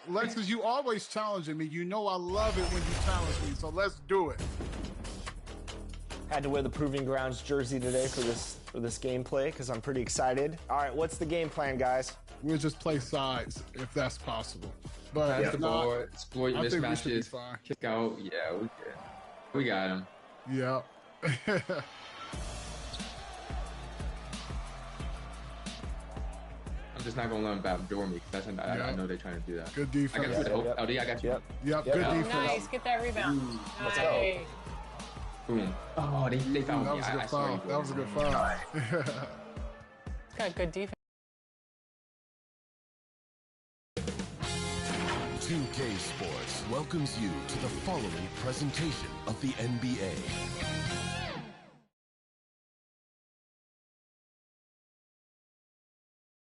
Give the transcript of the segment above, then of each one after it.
Lexus, you always challenging me. You know I love it when you challenge me, so let's do it. Had to wear the Proving Grounds jersey today for this gameplay because I'm pretty excited. All right, what's the game plan, guys? We'll just play sides if that's possible. But pass the ball, exploit mismatches, kick out. Yeah, we good. We got him. Yeah. I'm just not gonna let them backdoor me because I know they're trying to do that. Good defense. I got you. LD, I got you. Yep. Good defense. Nice. Get that rebound. Let's go. Boom. Oh, they found me. That was a good foul. That was a good foul. Got good defense. 2K Sports welcomes you to the following presentation of the NBA.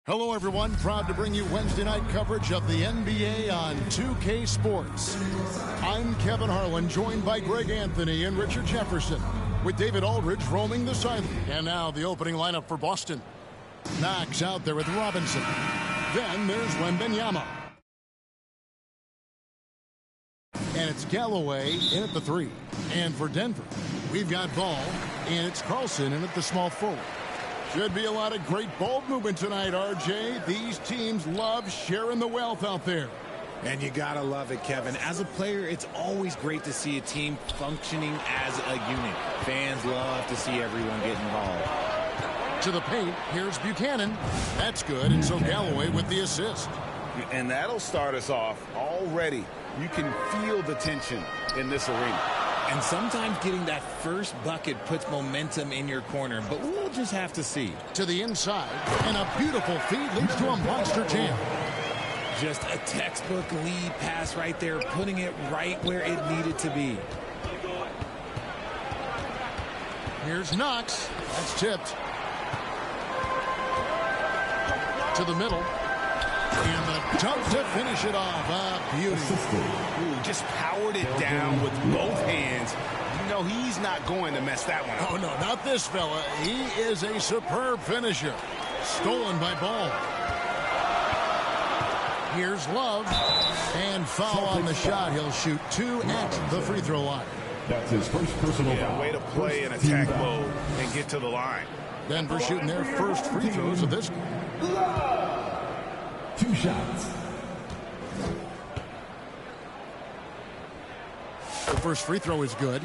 Hello, everyone. Proud to bring you Wednesday night coverage of the NBA on 2K Sports. I'm Kevin Harlan, joined by Greg Anthony and Richard Jefferson, with David Aldridge roaming the sideline. And now the opening lineup for Boston. Knox out there with Robinson. Then there's Wembanyama. And it's Galloway in at the 3. And for Denver, we've got Ball, and it's Carlson in at the small forward. Should be a lot of great ball movement tonight, RJ. These teams love sharing the wealth out there. And you gotta love it, Kevin. As a player, it's always great to see a team functioning as a unit. Fans love to see everyone get involved. To the paint, here's Buchanan. That's good, and so Galloway with the assist. And that'll start us off already. You can feel the tension in this arena. And sometimes getting that first bucket puts momentum in your corner, but we'll just have to see. To the inside, and a beautiful feed leads to a monster jam. Just a textbook lead pass right there, putting it right where it needed to be. Here's Knox. That's tipped. To the middle. And the dunk to finish it off. Beauty. Ooh, just powered it down with both hands. You know he's not going to mess that one up. Oh, no, not this fella. He is a superb finisher. Stolen by Ball. Here's Love. And foul on the shot. He'll shoot 2 at the free throw line. That's his first personal foul. Way to play in attack mode and get to the line. Denver shooting their first free throws of this game. 2 shots. The first free throw is good.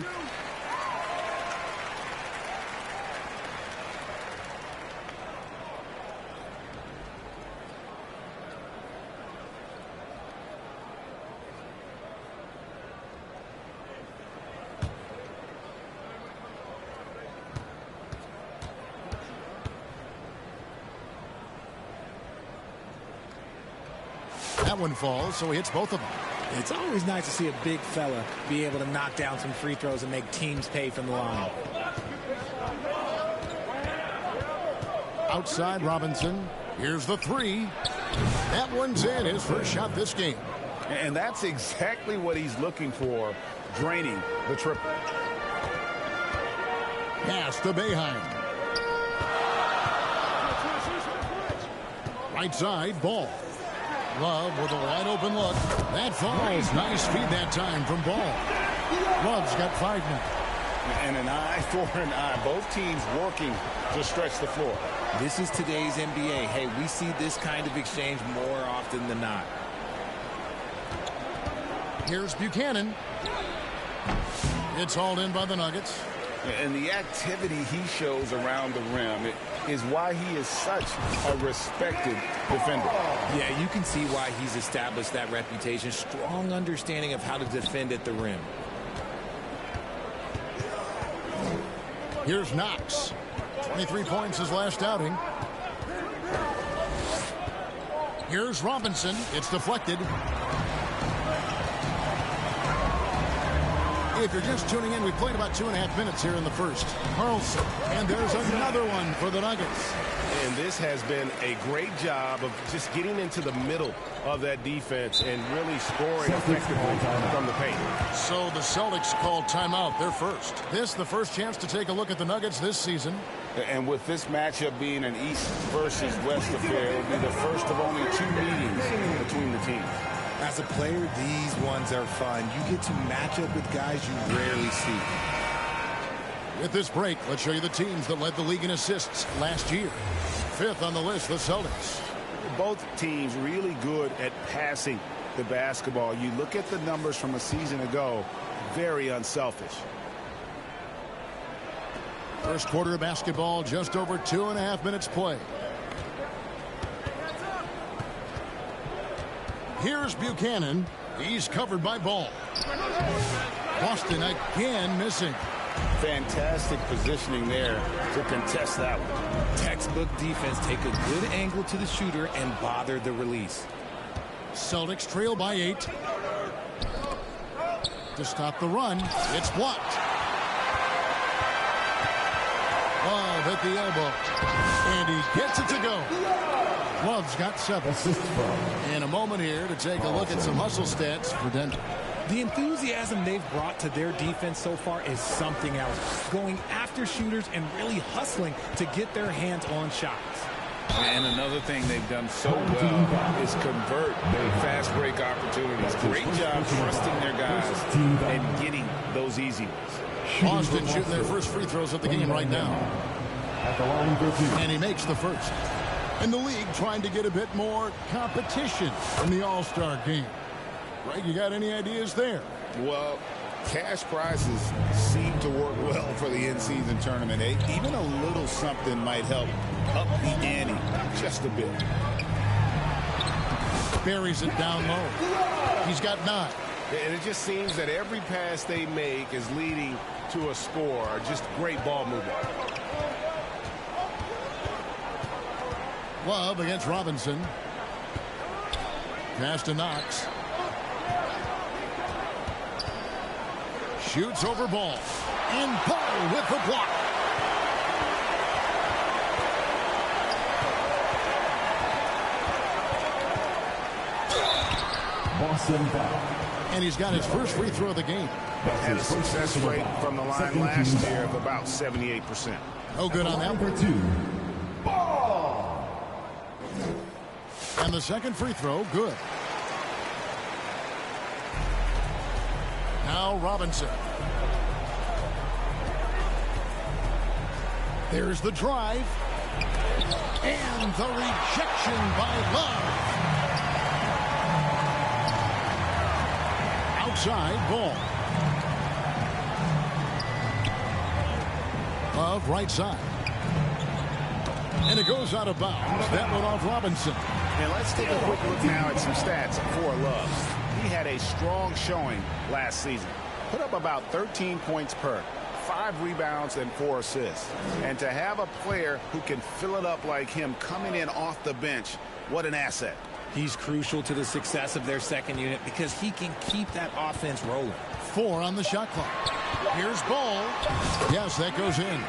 That one falls, so he hits both of them. It's always nice to see a big fella be able to knock down some free throws and make teams pay from the line. Outside Robinson. Here's the 3. That one's in. His first shot this game. And that's exactly what he's looking for, draining the triple. Pass to Boeheim. Right side, Ball. Love with a wide open look. That falls. Nice feed that time from Ball. Love's got 5 now. And an eye for an eye. Both teams working to stretch the floor. This is today's NBA. Hey, we see this kind of exchange more often than not. Here's Buchanan. It's hauled in by the Nuggets. And the activity he shows around the rim is why he is such a respected defender. Yeah, you can see why he's established that reputation. Strong understanding of how to defend at the rim. Here's Knox. 23 points his last outing. Here's Robinson. It's deflected. If you're just tuning in, we played about 2.5 minutes here in the first. Carlson, and there's another one for the Nuggets. And this has been a great job of just getting into the middle of that defense and really scoring effectively from the paint. So the Celtics called timeout. They're first. This the first chance to take a look at the Nuggets this season. And with this matchup being an East versus West affair, it will be the first of only 2 meetings between the teams. As a player, these ones are fun. You get to match up with guys you rarely see. With this break, let's show you the teams that led the league in assists last year. Fifth on the list, the Celtics. Both teams really good at passing the basketball. You look at the numbers from a season ago, very unselfish. First quarter of basketball, just over 2.5 minutes play. Here's Buchanan. He's covered by Ball. Boston again missing. Fantastic positioning there to contest that one. Textbook defense. Take a good angle to the shooter and bother the release. Celtics trail by 8. To stop the run, it's blocked. Love at the elbow. And he gets it to go. Love's got 7. In a moment here to take a look at some hustle stats for Denver. The enthusiasm they've brought to their defense so far is something else. Going after shooters and really hustling to get their hands on shots. And another thing they've done so well is convert fast break opportunities. Great job trusting their guys and getting those easy ones. Boston shooting their first free throws of the game right now. And he makes the first. And the league trying to get a bit more competition in the All-Star game. Greg, you got any ideas there? Well, cash prizes seem to work well for the in-season tournament. Even a little something might help up the ante just a bit. Buries it down low. He's got 9. And it just seems that every pass they make is leading to a score. Just great ball movement. Love against Robinson. Pass to Knox. Shoots over Ball. And Ball with the block. Boston foul. And he's got his first free throw of the game. Had a success rate from the line last year of about 78%. No good on that one. Number 2. Ball. And the second free throw, good. Now Robinson. There's the drive. And the rejection by Love. Outside Ball. Love right side. And it goes out of bounds. That one off Robinson. And let's take a quick look now at some stats for Love. He had a strong showing last season. Put up about 13 points per, 5 rebounds and 4 assists. And to have a player who can fill it up like him coming in off the bench, what an asset. He's crucial to the success of their second unit because he can keep that offense rolling. 4 on the shot clock. Here's Ball. Yes, that goes in.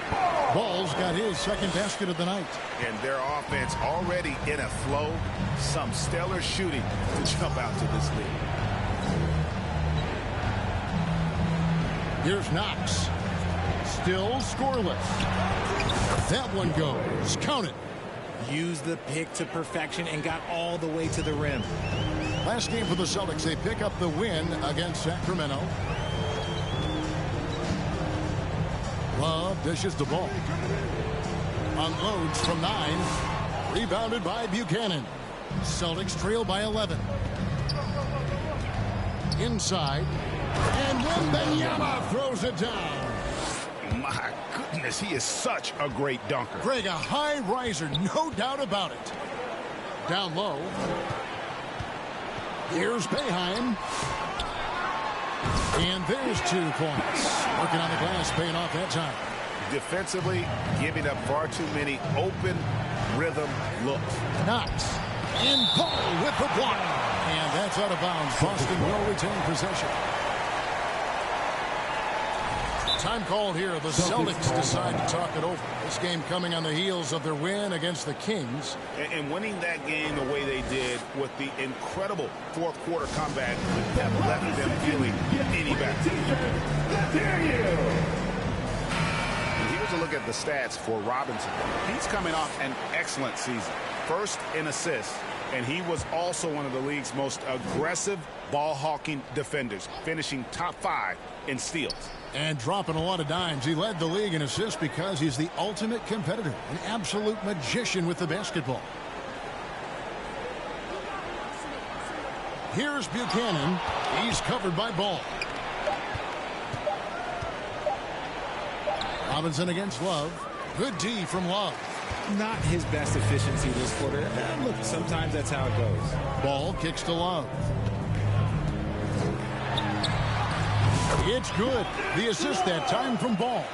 Ball's got his second basket of the night. And their offense already in a flow. Some stellar shooting to jump out to this lead. Here's Knox. Still scoreless. That one goes. Count it. Used the pick to perfection and got all the way to the rim. Last game for the Celtics, they pick up the win against Sacramento. Love dishes the ball. Unloads from 9. Rebounded by Buchanan. Celtics trail by 11. Inside. And Wembanyama throws it down. My goodness, he is such a great dunker. Greg, a high riser, no doubt about it. Down low. Here's Boeheim. And there's 2 points. Working on the glass, paying off that time. Defensively, giving up far too many open rhythm looks. Knox. And Ball with the block. And that's out of bounds. Boston will retain possession. Time called here. The Celtics decide to talk it over. This game coming on the heels of their win against the Kings. And winning that game the way they did with the incredible fourth quarter comeback would have left them feeling any better. And here's a look at the stats for Robinson. He's coming off an excellent season. First in assists, and he was also one of the league's most aggressive ball-hawking defenders, finishing top 5 in steals. And dropping a lot of dimes. He led the league in assists because he's the ultimate competitor, an absolute magician with the basketball. Here's Buchanan. He's covered by Ball. Robinson against Love. Good D from Love. Not his best efficiency this quarter. Look, sometimes that's how it goes. Ball kicks to Love. It's good. The assist that time from Ball.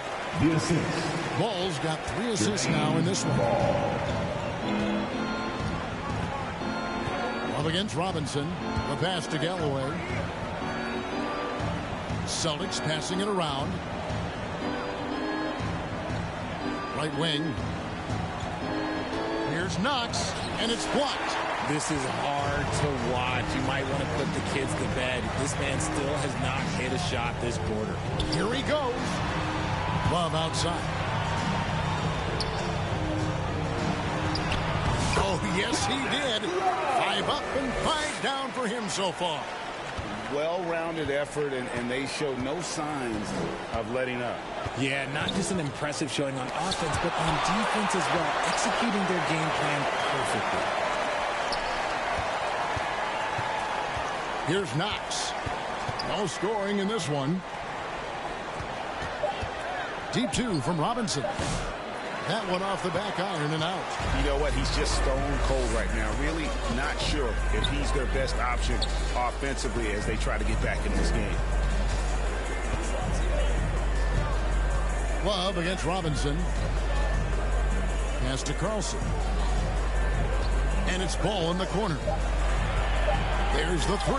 The assist. Ball's got 3 assists now in this one. Love against Robinson. The pass to Galloway. Celtics passing it around. Right wing. Here's Knox, and it's blocked. This is hard to watch. You might want to put the kids to bed. This man still has not hit a shot this quarter. Here he goes. Love outside. Oh, yes, he did. 5 up and 5 down for him so far. Well-rounded effort, and they show no signs of letting up. Yeah, not just an impressive showing on offense, but on defense as well, executing their game plan perfectly. Here's Knox. No scoring in this one. Deep 2 from Robinson. That one off the back iron and out. You know what? He's just stone cold right now. Really not sure if he's their best option offensively as they try to get back in this game. Love against Robinson. Pass to Carlson. And it's Ball in the corner. There's the 3.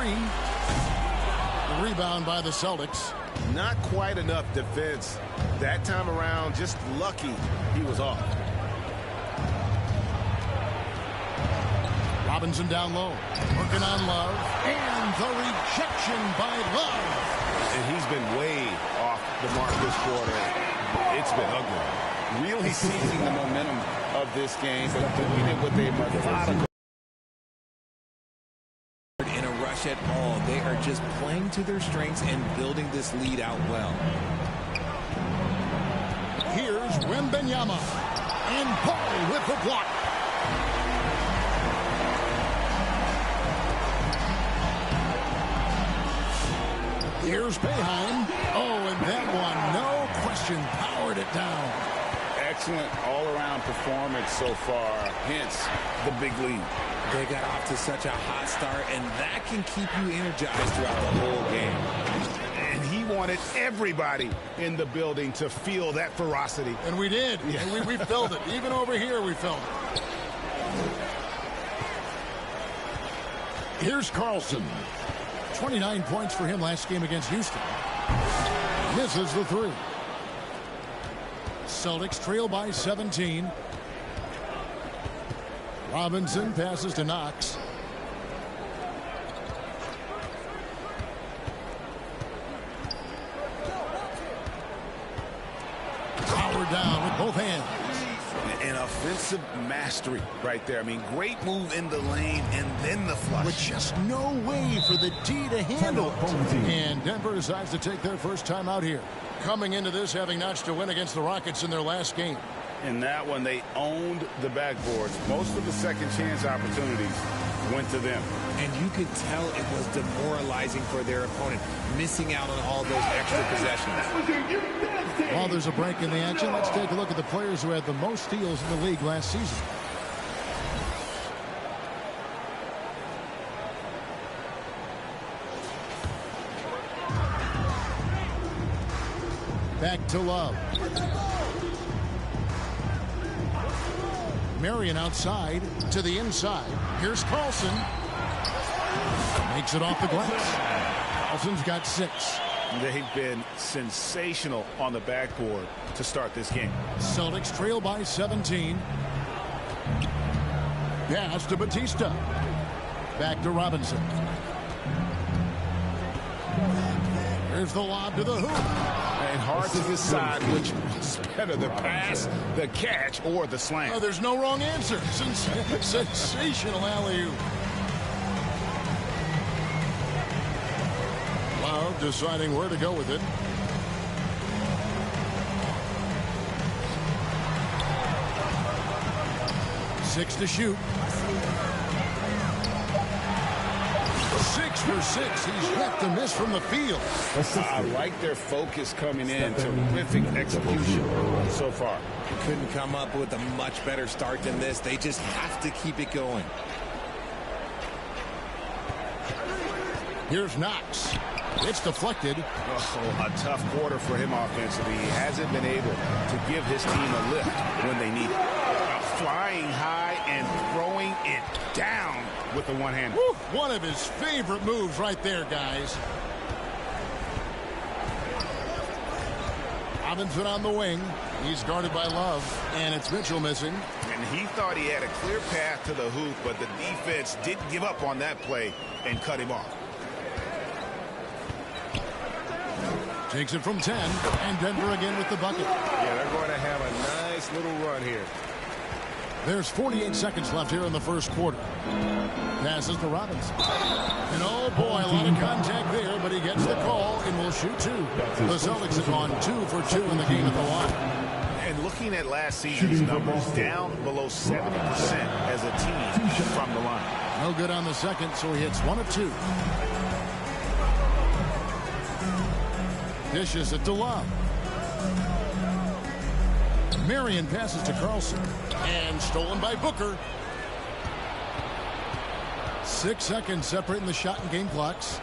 The rebound by the Celtics. Not quite enough defense that time around. Just lucky he was off. Robinson down low. Working on Love. And the rejection by Love. And he's been way off the mark this quarter. It's been ugly. Really seizing the momentum of this game, but doing it with a methodical. In a rush at all, they are just playing to their strengths and building this lead out well. Here's Wembanyama. And Ball with the block. Here's Boeheim. Oh, and that one, no question, powered it down. Excellent all-around performance so far, hence the big lead. They got off to such a hot start, and that can keep you energized throughout the whole game. And he wanted everybody in the building to feel that ferocity. And we did. Yeah. And we felt it. Even over here, we felt it. Here's Carlson. 29 points for him last game against Houston. Misses the 3. Celtics trail by 17. Robinson passes to Knox. Power down with both hands. An offensive mastery right there. I mean, great move in the lane and then the flush. With just no way for the D to handle it. And Denver decides to take their first time out here. Coming into this having notched a win against the Rockets in their last game. In that one, they owned the backboards. Most of the second chance opportunities went to them. And you could tell it was demoralizing for their opponent, missing out on all those extra possessions. While there's a break in the action, let's take a look at the players who had the most steals in the league last season. Back to Love. Marion outside to the inside. Here's Carlson. Makes it off the glass. Carlson's got 6. They've been sensational on the backboard to start this game. Celtics trail by 17. Pass to Batista. Back to Robinson. Here's the lob to the hoop. And hard to decide which was better, the pass, the catch, or the slam. Oh, there's no wrong answer. Sensational alley-oop. Love deciding where to go with it. Six to shoot. 6 for 6. He's yet to miss from the field. I like their focus coming in. Terrific execution so far. Couldn't come up with a much better start than this. They just have to keep it going. Here's Knox. It's deflected. Oh, a tough quarter for him offensively. He hasn't been able to give his team a lift when they need it. Flying high and throwing it down with the one-hander. One of his favorite moves right there, guys. Robinson on the wing. He's guarded by Love, and it's Mitchell missing. And he thought he had a clear path to the hoop, but the defense didn't give up on that play and cut him off. Takes it from 10, and Denver again with the bucket. Yeah, they're going to have a nice little run here. There's 48 seconds left here in the first quarter. Passes to Robinson. And oh boy, a lot of contact there, but he gets the call and will shoot two. The Celtics have gone 2 for 2 in the game at the line. And looking at last season's numbers, down below 70% as a team from the line. No good on the second, so he hits 1 of 2. Dishes it to Love. Marion passes to Carlson. And stolen by Booker. 6 seconds separating the shot and game clocks.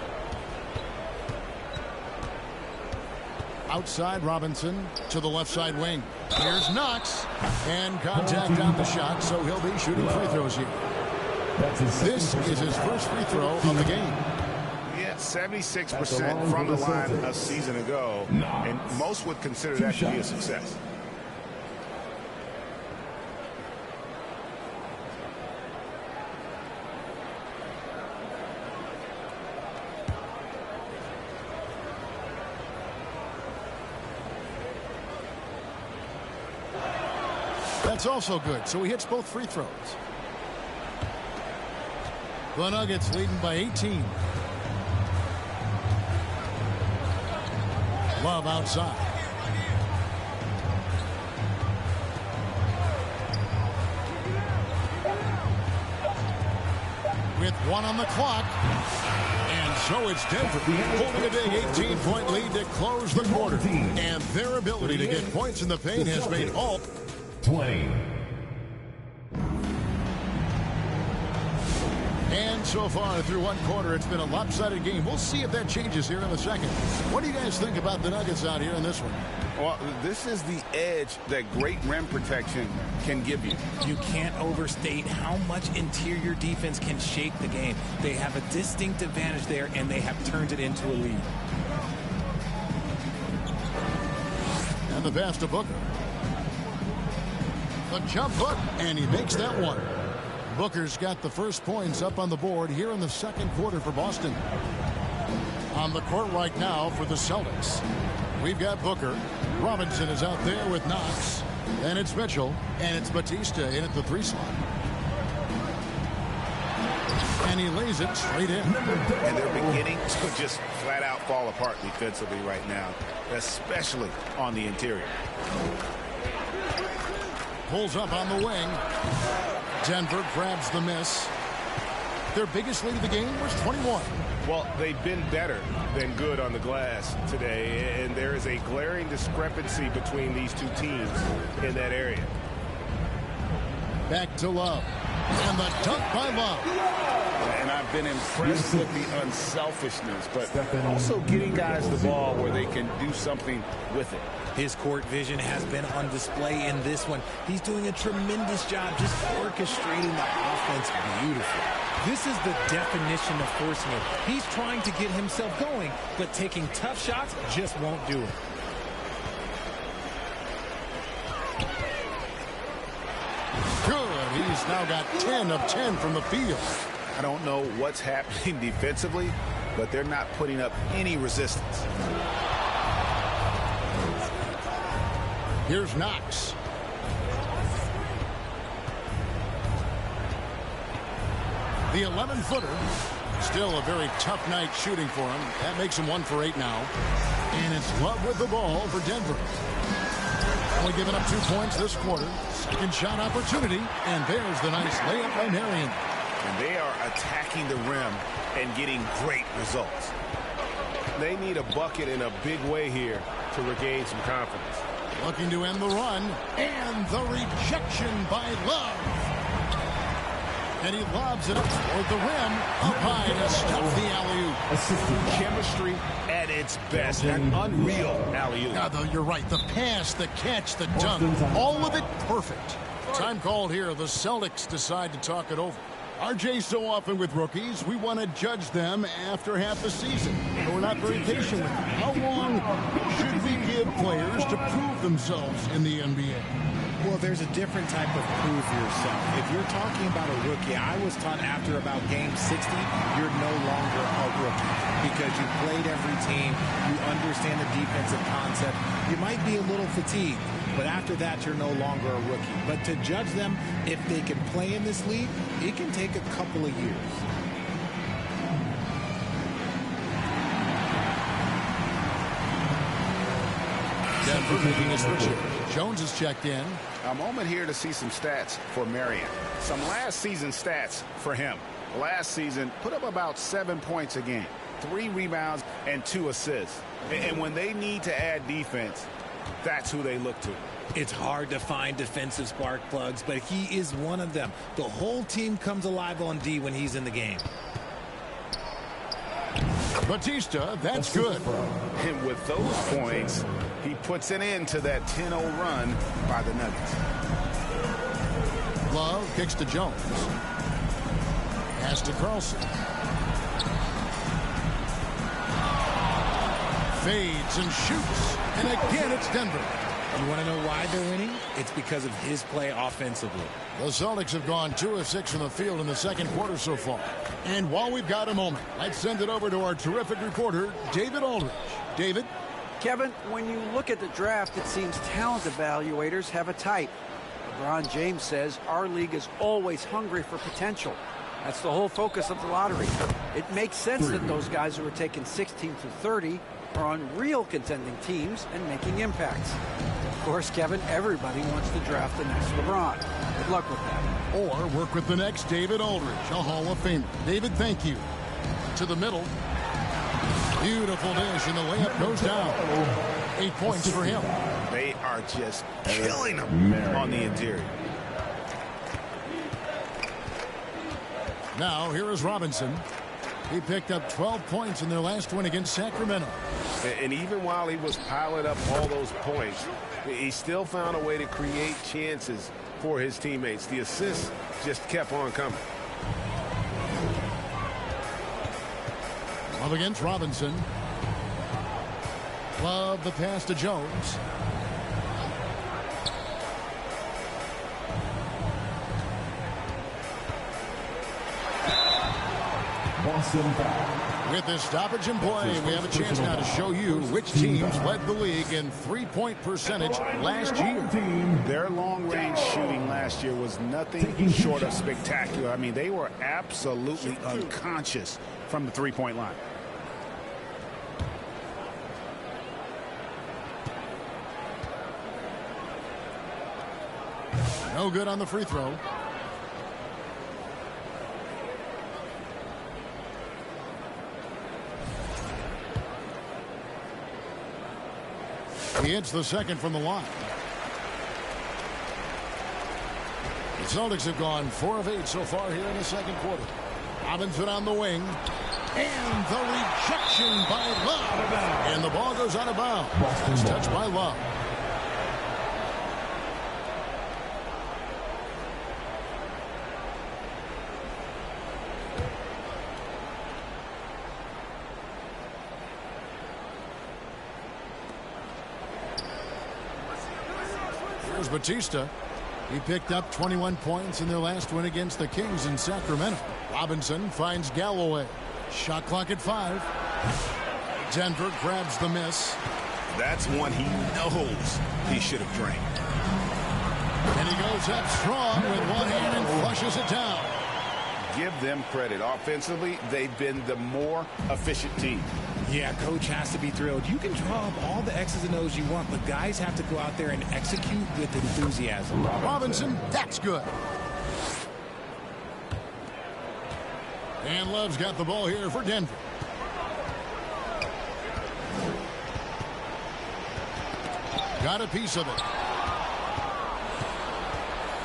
Outside Robinson to the left side wing. Here's Knox. And contact on the shot, so he'll be shooting free throws here. This is his first free throw of the game. Yeah, 76% from the line a season ago. And most would consider that to be a success. That's also good, so he hits both free throws. The Nuggets leading by 18. Love outside. With 1 on the clock. And so it's Denver holding a big 18-point lead to close the quarter. And their ability to get points in the paint has made all 20. And so far through one quarter, it's been a lopsided game. We'll see if that changes here in a second. What do you guys think about the Nuggets out here in this one? Well, this is the edge that great rim protection can give you. You can't overstate how much interior defense can shape the game. They have a distinct advantage there, and they have turned it into a lead. And the pass to Booker. The jump hook, and he makes that one. Booker's got the first points up on the board here in the second quarter for Boston. On the court right now for the Celtics, we've got Booker. Robinson is out there with Knox. And it's Mitchell. And it's Batista in at the 3 slot. And he lays it straight in. And they're beginning to just flat out fall apart defensively right now, especially on the interior. Pulls up on the wing. Denver grabs the miss. Their biggest lead of the game was 21. Well, they've been better than good on the glass today, and there is a glaring discrepancy between these two teams in that area. Back to Love. And the dunk by Love. And I've been impressed with the unselfishness, but also getting guys the ball where they can do something with it. His court vision has been on display in this one. He's doing a tremendous job just orchestrating the offense beautifully. This is the definition of forcing it. He's trying to get himself going, but taking tough shots just won't do it. Good. He's now got 10 of 10 from the field. I don't know what's happening defensively, but they're not putting up any resistance. Here's Knox. The 11-footer. Still a very tough night shooting for him. That makes him 1 for 8 now. And it's Love with the ball for Denver. Only giving up 2 points this quarter. Second shot opportunity. And there's the nice layup by Marion. And they are attacking the rim and getting great results. They need a bucket in a big way here to regain some confidence. Looking to end the run. And the rejection by Love. And he lobs it up toward the rim. Up high to stuff the alley-oop. Chemistry at its best. An unreal alley-oop. Now, though, you're right. The pass, the catch, the dunk. All of it perfect. Time called here. The Celtics decide to talk it over. RJ, so often with rookies, we want to judge them after half the season. But we're not very patient with them. How long should we give players to prove themselves in the NBA? Well, there's a different type of prove yourself. If you're talking about a rookie, I was taught after about game 60, you're no longer a rookie because you played every team, you understand the defensive concept. You might be a little fatigued, but after that, you're no longer a rookie. But to judge them, if they can play in this league, it can take a couple of years. Denver making a switch here. Jones is checked in. A moment here to see some stats for Marion. Some last season stats for him. Last season, put up about 7 points a game, 3 rebounds, and 2 assists. And when they need to add defense, that's who they look to. It's hard to find defensive spark plugs, but he is one of them. The whole team comes alive on D when he's in the game. Batista, that's good. And with those points, he puts an end to that 10-0 run by the Nuggets. Love kicks to Jones. Pass to Carlson. Fades and shoots. And again, it's Denver. You want to know why they're winning? It's because of his play offensively. The Celtics have gone 2 of 6 from the field in the second quarter so far. And while we've got a moment, let's send it over to our terrific reporter, David Aldridge. David? Kevin, when you look at the draft, it seems talent evaluators have a type. LeBron James says our league is always hungry for potential. That's the whole focus of the lottery. It makes sense that those guys who are taken 16 through 30 are on real contending teams and making impacts. Of course, Kevin, everybody wants to draft the next LeBron. Good luck with that. Or work with the next David Aldridge, a Hall of Famer. David, thank you. To the middle. Beautiful dish, and the layup goes down. 8 points for him. They are just killing him on the interior. Now, here is Robinson. He picked up 12 points in their last win against Sacramento. And even while he was piling up all those points, he still found a way to create chances for his teammates. The assists just kept on coming. Love against Robinson. Love the pass to Jones. With this stoppage in play, we have a chance now to show you which teams led the league in three-point percentage last year. Their long-range shooting last year was nothing short of spectacular. I mean, they were absolutely unconscious from the three-point line. No good on the free throw. He hits the second from the line. The Celtics have gone 4 of 8 so far here in the second quarter. Robinson on the wing. And the rejection by Love. And the ball goes out of bounds. It's touched by Love. Here's Batista. He picked up 21 points in their last win against the Kings in Sacramento. Robinson finds Galloway. Shot clock at 5. Denver grabs the miss. That's one he knows he should have drank. And he goes up strong with one hand and flushes it down. Give them credit. Offensively, they've been the more efficient team. Yeah, coach has to be thrilled. You can draw up all the X's and O's you want, but guys have to go out there and execute with enthusiasm. Robinson, that's good. And Love's got the ball here for Denver. Got a piece of it.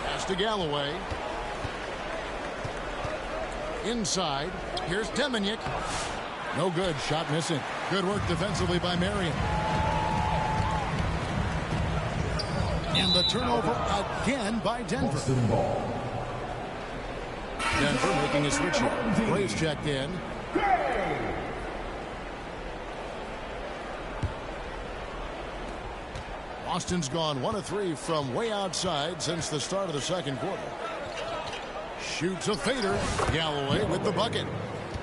Pass to Galloway. Inside. Here's Deminick. No good. Shot missing. Good work defensively by Marion. And the turnover again by Denver. Denver making a switch here. Gray's checked in. Austin's gone 1 of 3 from way outside since the start of the second quarter. Shoots a fader. Galloway with the bucket.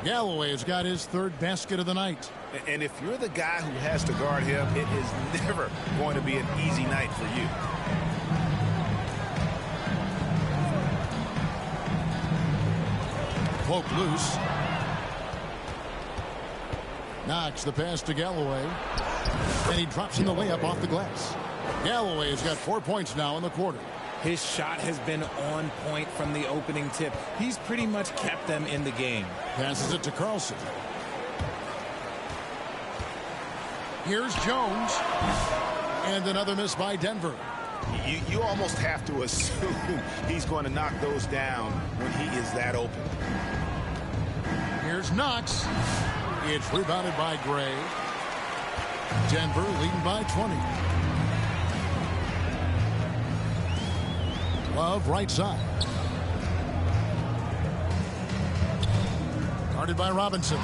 Galloway's got his 3rd basket of the night. And if you're the guy who has to guard him, it is never going to be an easy night for you. Poke loose. Knocks the pass to Galloway. And he drops in the layup off the glass. Galloway has got 4 points now in the quarter. His shot has been on point from the opening tip. He's pretty much kept them in the game. Passes it to Carlson. Here's Jones. And another miss by Denver. You almost have to assume he's going to knock those down when he is that open. Here's Knox. It's rebounded by Gray. Denver leading by 20. Love right side. Guarded by Robinson.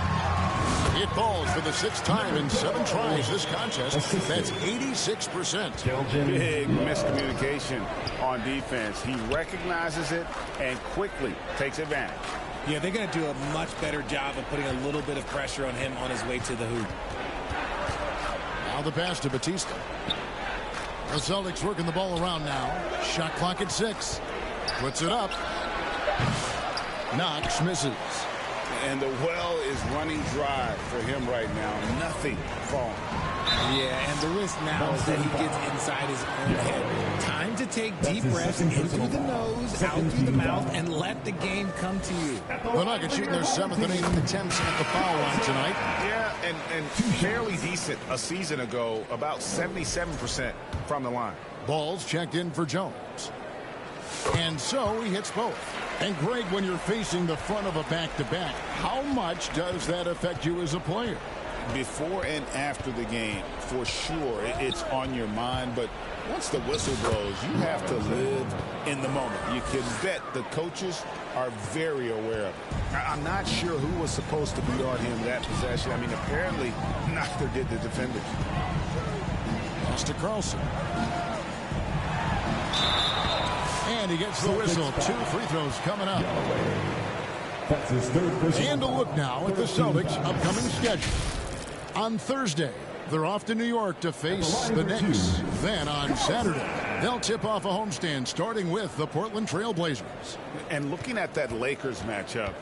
It falls for the 6th time in 7 tries this contest. That's 86%. Big miscommunication on defense. He recognizes it and quickly takes advantage. Yeah, they're going to do a much better job of putting a little bit of pressure on him on his way to the hoop. Now the pass to Batista. The Celtics working the ball around now. Shot clock at 6. Puts it up. Knox misses. And the well is running dry for him right now. Nothing falling. Yeah, and the risk now is that he gets inside his own head. Time to take deep breaths in through the nose, out through the mouth, and let the game come to you. The Nuggets shooting their 7th and 8th attempts at the foul line tonight. Yeah, and fairly decent a season ago, about 77% from the line. Ball's checked in for Jones. And so he hits both. And Greg, when you're facing the front of a back-to-back, how much does that affect you as a player? Before and after the game, for sure, it's on your mind. But once the whistle blows, you have to live in the moment. You can bet the coaches are very aware of it. I'm not sure who was supposed to be on him that possession. I mean, apparently, neither did the defenders. Pass to Carlson. And he gets the whistle. 2 free throws coming up. That's his 3rd. And a look now at the Celtics' upcoming schedule. On Thursday, they're off to New York to face the Knicks. Then on Saturday, they'll tip off a homestand starting with the Portland Trail Blazers. And looking at that Lakers matchup,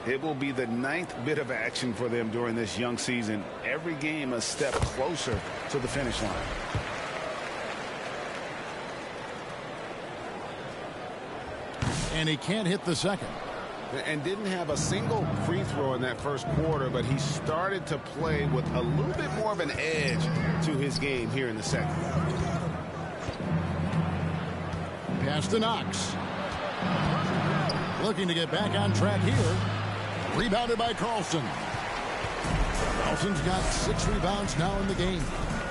it will be the 9th bit of action for them during this young season. Every game a step closer to the finish line. And he can't hit the second. And didn't have a single free throw in that first quarter, but he started to play with a little bit more of an edge to his game here in the second. Pass to Knox. Looking to get back on track here. Rebounded by Carlson. Carlson's got 6 rebounds now in the game.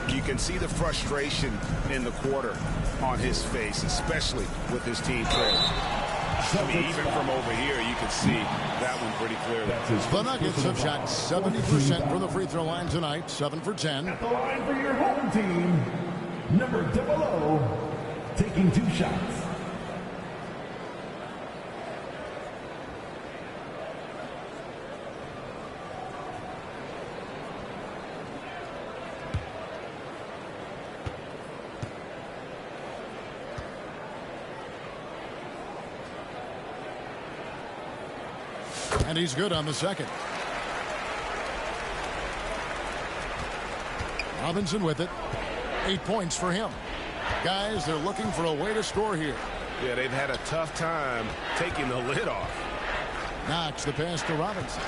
You can see the frustration in the quarter on his face, especially with his team trailing. I mean, even from over here, you can see that one pretty clearly. The Nuggets have shot 70% from the free throw line tonight, 7 for 10. At the line for your home team, number 00, taking 2 shots. And he's good on the second. Robinson with it. 8 points for him. Guys, they're looking for a way to score here. Yeah, they've had a tough time taking the lid off. Knox the pass to Robinson.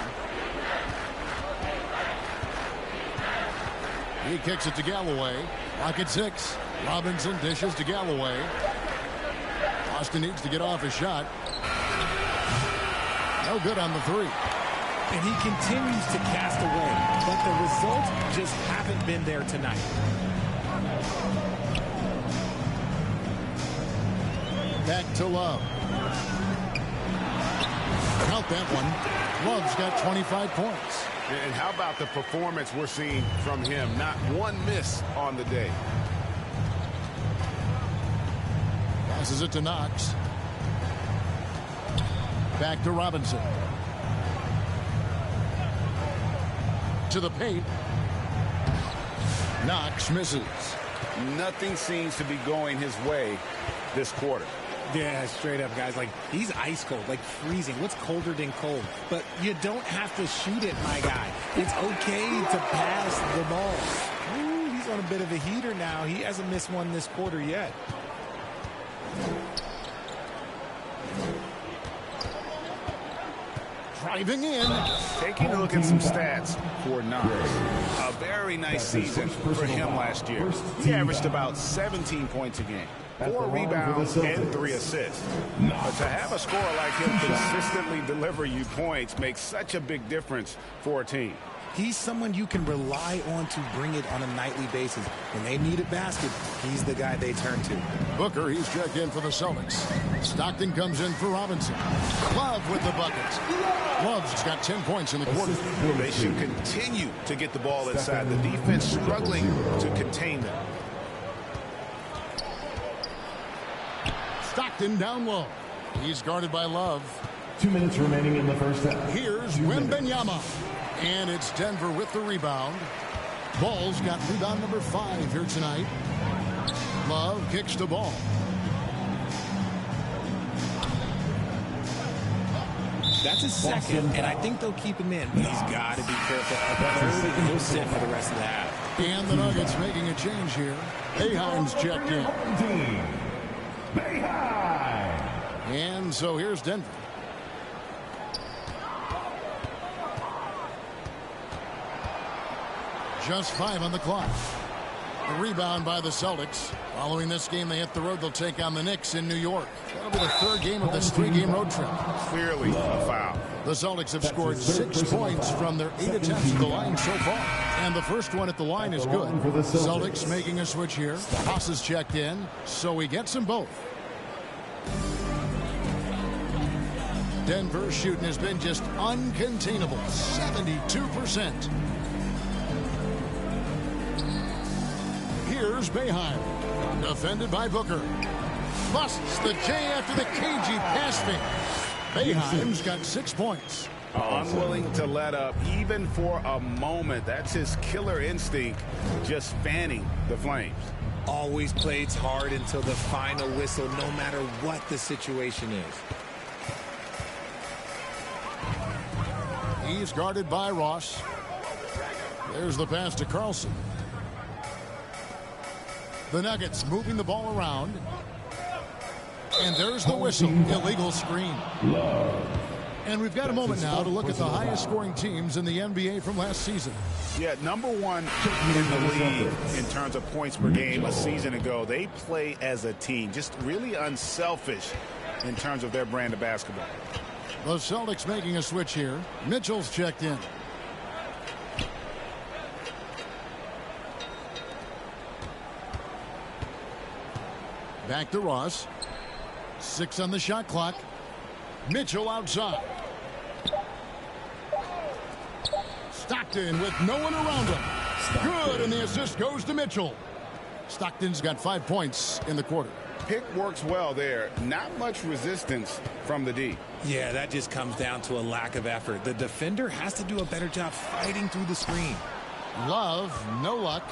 He kicks it to Galloway. Lock at 6. Robinson dishes to Galloway. Austin needs to get off a shot. No good on the 3. And he continues to cast away, but the results just haven't been there tonight. Back to Love. Count that one. Love's got 25 points. And how about the performance we're seeing from him? Not one miss on the day. Passes it to Knox. Back to Robinson. To the paint. Knox misses. Nothing seems to be going his way this quarter. Yeah, straight up, guys. Like, he's ice cold, like freezing. What's colder than cold? But you don't have to shoot it, my guy. It's okay to pass the ball. Ooh, he's on a bit of a heater now. He hasn't missed one this quarter yet. Driving in. Taking a look at some stats for Knox. A very nice season for him last year. He averaged about 17 points a game, 4 rebounds and 3 assists. But to have a scorer like him consistently deliver you points makes such a big difference for a team. He's someone you can rely on to bring it on a nightly basis. When they need a basket, he's the guy they turn to. Booker, he's checked in for the Celtics. Stockton comes in for Robinson. Love with the buckets. Love's got 10 points in the quarter. They should continue to get the ball inside. The defense struggling to contain them. Stockton down low. He's guarded by Love. 2 minutes remaining in the first half. Here's Wembanyama. And it's Denver with the rebound. Ball's got rebound number 5 here tonight. Love kicks the ball. That's his second, and I think they'll keep him in. But he's got to be careful. And he'll sit for the rest of the half. And the Nuggets making a change here. Boeheim's checked in. And so here's Denver. Just 5 on the clock. The rebound by the Celtics. Following this game, they hit the road. They'll take on the Knicks in New York. That'll be the 3rd game of this 3-game road trip. Clearly a foul. The Celtics have scored 6 points from their 8 attempts at the line so far. And the first one at the line is good. Celtics making a switch here. Haas is checked in, so we get them both. Denver's shooting has been just uncontainable. 72%. Here's Boeheim. Defended by Booker. Busts the J after the cagey pass fake. Boeheim's got 6 points. Unwilling to let up even for a moment. That's his killer instinct, just fanning the flames. Always plays hard until the final whistle, no matter what the situation is. He's guarded by Ross. There's the pass to Carlson. The Nuggets moving the ball around. And there's the whistle. Illegal screen. And we've got a moment now to look at the highest scoring teams in the NBA from last season. Yeah, number 1 in the league in terms of points per game a season ago. They play as a team, just really unselfish in terms of their brand of basketball. The Celtics making a switch here. Mitchell's checked in. Back to Ross. 6 on the shot clock. Mitchell outside. Stockton with no one around him. Good, and the assist goes to Mitchell. Stockton's got 5 points in the quarter. Pick works well there. Not much resistance from the D. Yeah, that just comes down to a lack of effort. The defender has to do a better job fighting through the screen. Love, no luck.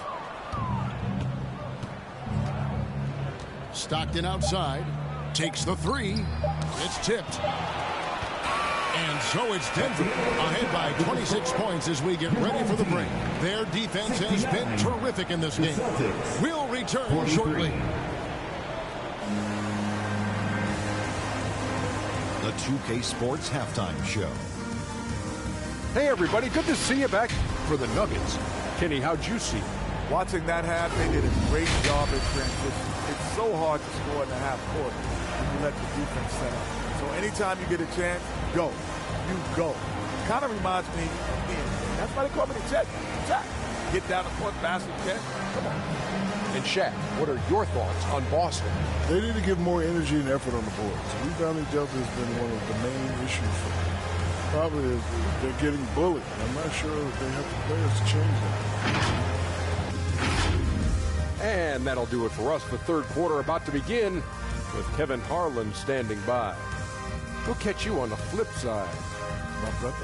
Stockton outside. Takes the 3. It's tipped. And so it's Denver ahead by 26 points as we get ready for the break. Their defense has been terrific in this game. We'll return shortly. The 2K Sports Halftime Show. Hey, everybody. Good to see you back for the Nuggets. Kenny, how'd you see? Watching that half, they did a great job at transition. It's so hard to score in the half court when you let the defense set up. So anytime you get a chance, go. You go. Kind of reminds me of the NBA. That's why they call me the Jet. Jack. Get down the court, basket, Jet. Come on. And Shaq, what are your thoughts on Boston? They need to give more energy and effort on the boards. Rebounding delta has been one of the main issues for them. Probably is they're getting bullied. I'm not sure that they have the players to change that. And that'll do it for us. The third quarter about to begin with Kevin Harlan standing by. We'll catch you on the flip side, my brother.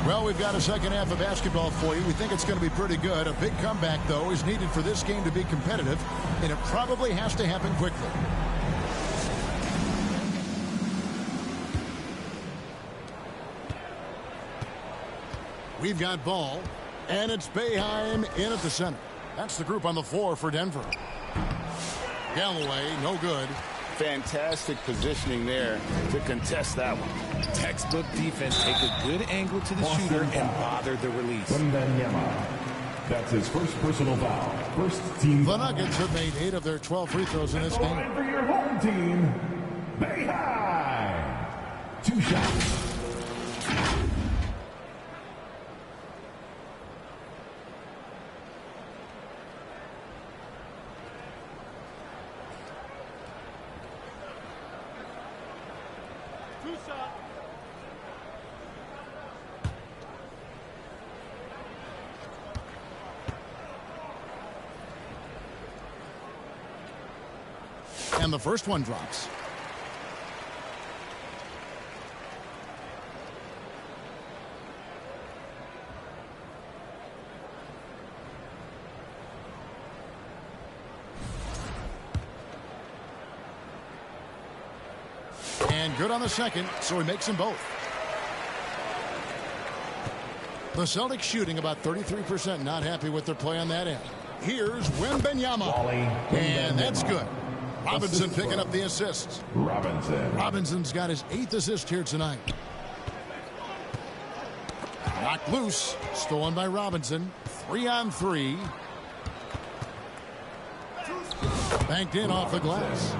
Well, we've got a second half of basketball for you. We think it's going to be pretty good. A big comeback, though, is needed for this game to be competitive, and it probably has to happen quickly. We've got ball, and it's Boeheim in at the center. That's the group on the floor for Denver. Galloway, no good. Fantastic positioning there to contest that one. Textbook defense. Take a good angle to the shooter and bother the release. That's his first personal foul. First team. The Nuggets have made 8 of their 12 free throws in this game. And for your home team, Boeheim. 2 shots. And the first one drops. And good on the second, so he makes them both. The Celtics shooting about 33%, not happy with their play on that end. Here's Wembanyama, and that's good. Robinson picking up the assists. Robinson's got his 8th assist here tonight. Knocked loose, stolen by Robinson. 3-on-3. Banked in off the glass.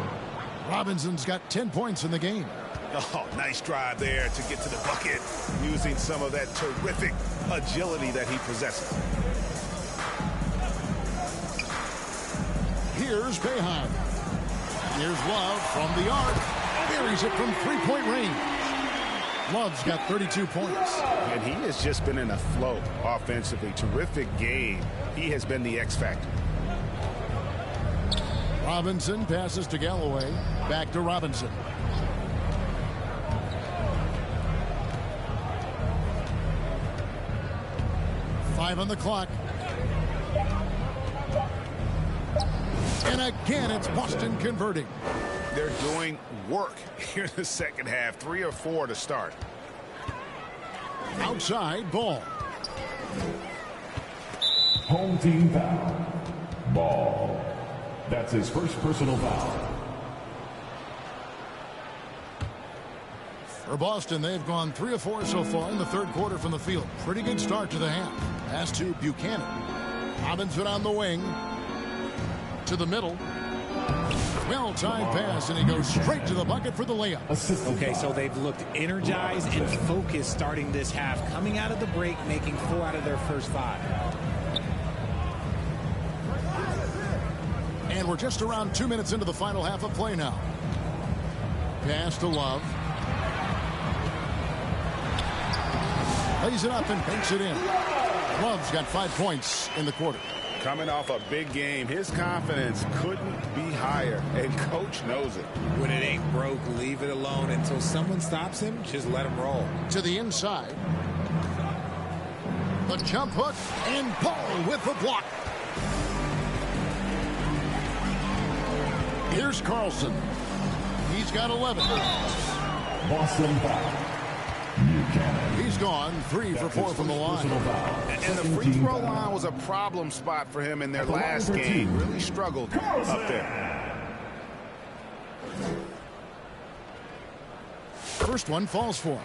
Robinson's got 10 points in the game. Oh, nice drive there to get to the bucket, using some of that terrific agility that he possesses. Here's Boeheim. Here's Love from the arc. Buries it from 3-point range. Love's got 32 points. And he has just been in a flow offensively. Terrific game. He has been the X factor. Robinson passes to Galloway. Back to Robinson. Five on the clock. And again, it's Boston converting. They're doing work here in the second half. 3 or 4 to start. Outside ball. Home team foul. Ball. That's his first personal foul. For Boston, they've gone 3 of 4 so far in the third quarter from the field. Pretty good start to the half. Pass to Buchanan. Robinson on the wing. To the middle. Well-timed pass, and he goes straight to the bucket for the layup. Okay, so they've looked energized and focused starting this half. Coming out of the break, making 4 out of their first 5. And we're just around 2 minutes into the final half of play now. Pass to Love. Lays it up and banks it in. Love's got 5 points in the quarter. Coming off a big game, his confidence couldn't be higher, and coach knows it. When it ain't broke, leave it alone until someone stops him. Just let him roll. To the inside. The jump hook, and Paul with the block. Here's Carlson. He's got 11. Boston foul. He's gone 3 for 4 from the line. And the free throw line was a problem spot for him in their last game. Really struggled up there. First one falls for him.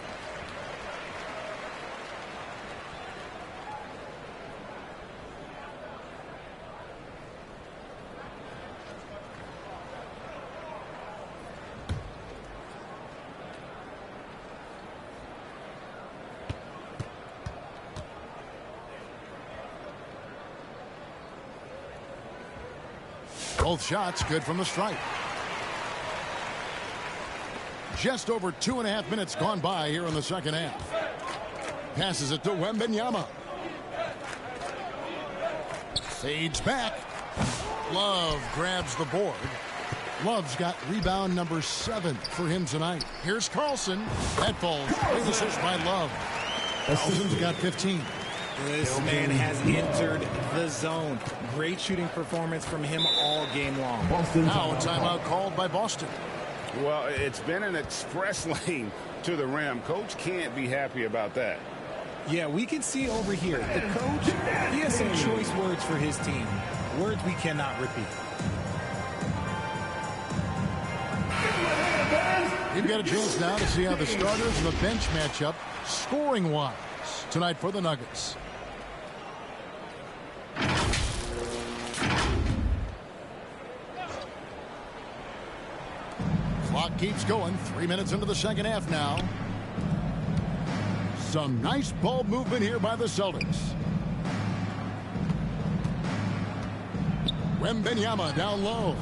Both shots good from the stripe. Just over 2.5 minutes gone by here in the second half. Passes it to Wembanyama. Fades back. Love grabs the board. Love's got rebound number 7 for him tonight. Here's Carlson. That falls. Great assist by Love. Carlson's got 15. This man has entered the zone. Great shooting performance from him all game long. Now a timeout called by Boston. Well, it's been an express lane to the rim. Coach can't be happy about that. Yeah, we can see over here. The coach, he has some choice words for his team. Words we cannot repeat. You've got a chance now to see how the starters and the bench match up scoring-wise tonight for the Nuggets. Clock keeps going. 3 minutes into the second half now. Some nice ball movement here by the Celtics. Wembanyama down low.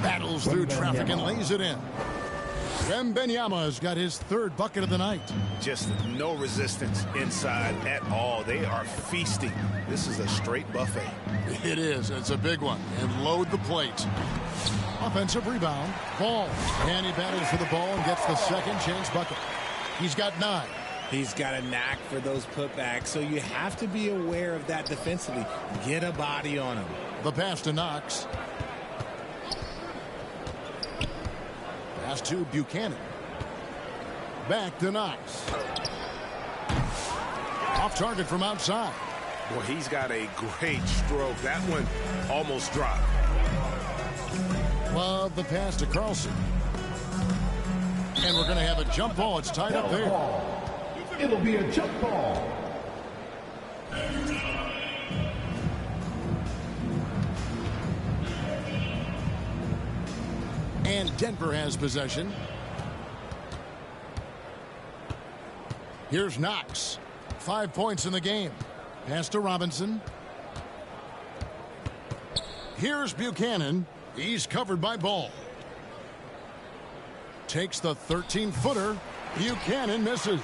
Battles through traffic and lays it in. Wembanyama has got his 3rd bucket of the night. Just no resistance inside at all. They are feasting. This is a straight buffet. It is. It's a big one. And load the plate. Offensive rebound. Ball. And he battles for the ball and gets the second chance bucket. He's got 9. He's got a knack for those putbacks, so you have to be aware of that defensively. Get a body on him. The pass to Knox. Pass to Buchanan. Back to Knox. Off target from outside. Well, he's got a great stroke. That one almost dropped. Love the pass to Carlson. And we're going to have a jump ball. It's tied up there. It'll be a jump ball. And Denver has possession. Here's Knox. 5 points in the game. Pass to Robinson. Here's Buchanan. He's covered by Ball. Takes the 13-footer. Buchanan misses.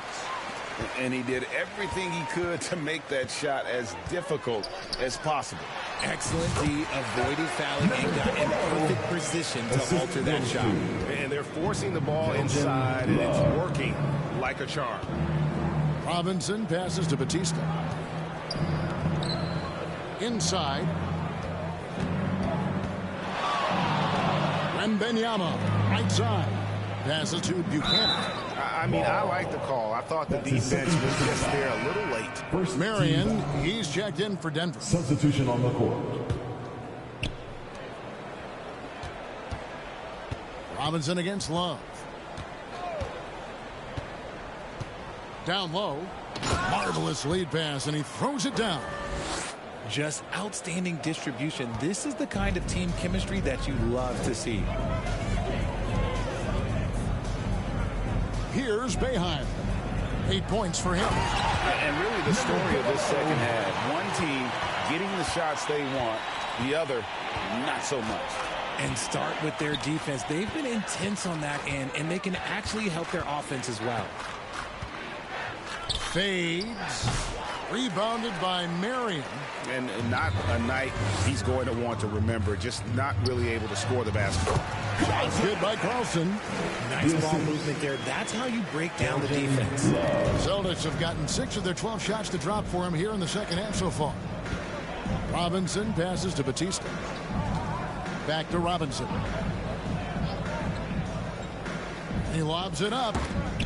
And he did everything he could to make that shot as difficult as possible. Excellent D, avoided fouling and got in perfect position to alter that shot. And they're forcing the ball inside, and it's working like a charm. Robinson passes to Batista. Inside. Wembanyama, right side. Passes to Buchanan. I mean, I like the call. I thought the defense was just there a little late. First Marion, he's checked in for Denver. Substitution on the court. Robinson against Love. Down low. Marvelous lead pass, and he throws it down. Just outstanding distribution. This is the kind of team chemistry that you love to see. Here's Boeheim. 8 points for him. And really the story of this second half. One team getting the shots they want, the other not so much. And start with their defense. They've been intense on that end, and they can actually help their offense as well. Fades. Rebounded by Marion. And not a night he's going to want to remember. Just not really able to score the basketball. Shots good by Carlson. Nice ball movement there. That's how you break down the defense. Celtics have gotten 6 of their 12 shots to drop for him here in the second half so far. Robinson passes to Batista. Back to Robinson. He lobs it up.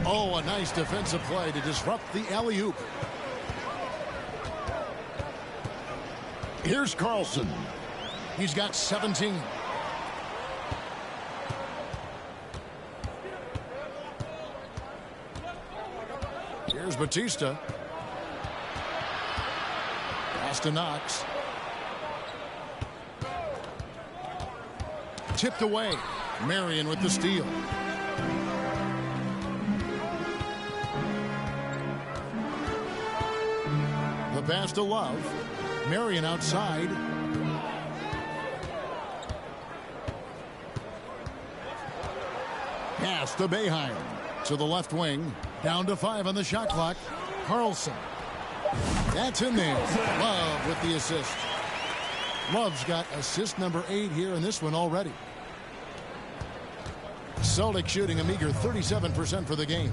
Oh, a nice defensive play to disrupt the alley-oop. Here's Carlson. He's got 17. Here's Batista. Pass to Knox. Tipped away. Marion with the steal. The pass to Love. Marion outside. Pass to Boeheim. To the left wing. Down to 5 on the shot clock. Carlson. That's in there. Love with the assist. Love's got assist number 8 here in this one already. Celtics shooting a meager 37% for the game.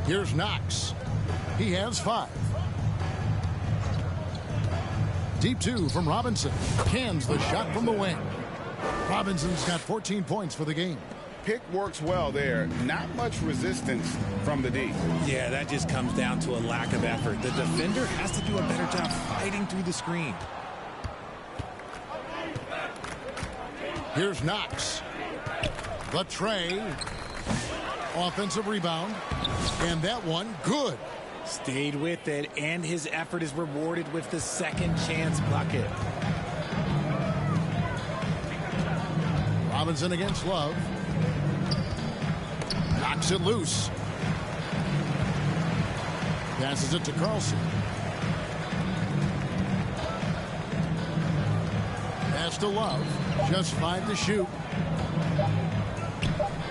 Here's Knox. He has 5. Deep 2 from Robinson. Cans the shot from the wing. Robinson's got 14 points for the game. Pick works well there. Not much resistance from the D. Yeah, that just comes down to a lack of effort. The defender has to do a better job fighting through the screen. Here's Knox. The tray. Offensive rebound. And that one, good. Stayed with it, and his effort is rewarded with the second chance bucket. Robinson against Love. Knocks it loose. Passes it to Carlson. Pass to Love. Just 5 to shoot.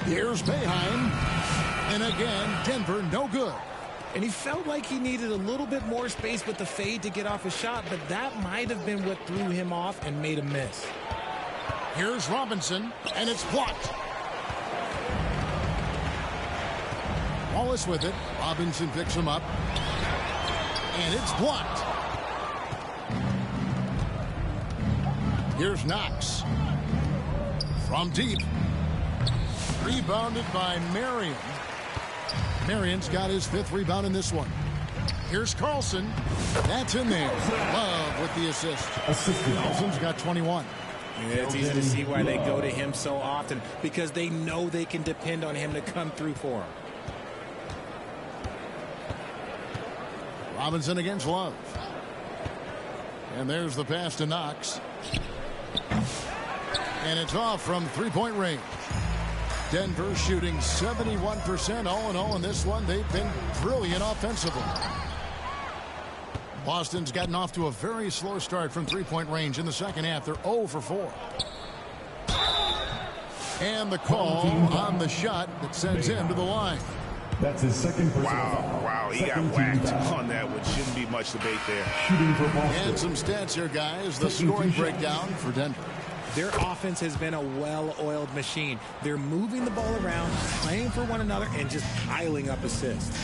Here's Boeheim. And again, Denver no good. And he felt like he needed a little bit more space with the fade to get off a shot, but that might have been what threw him off and made him miss. Here's Robinson, and it's blocked. Wallace with it. Robinson picks him up. And it's blocked. Here's Knox. From deep. Rebounded by Marion. Marion's got his 5th rebound in this one. Here's Carlson. That's in there. Love with the assist. Carlson's got 21. Yeah, it's easy to see why they go to him so often, because they know they can depend on him to come through for them. Robinson against Love. And there's the pass to Knox. And it's off from 3-point range. Denver shooting 71% all in all in this one. They've been brilliant offensively. Boston's gotten off to a very slow start from 3-point range in the second half. They're 0 for 4. And the call on the shot that sends him to the line. That's his second personal foul. Wow, he got whacked on that, which shouldn't be much debate there. Shooting for Boston. And some stats here, guys. The scoring breakdown for Denver. Their offense has been a well-oiled machine. They're moving the ball around, playing for one another, and just piling up assists.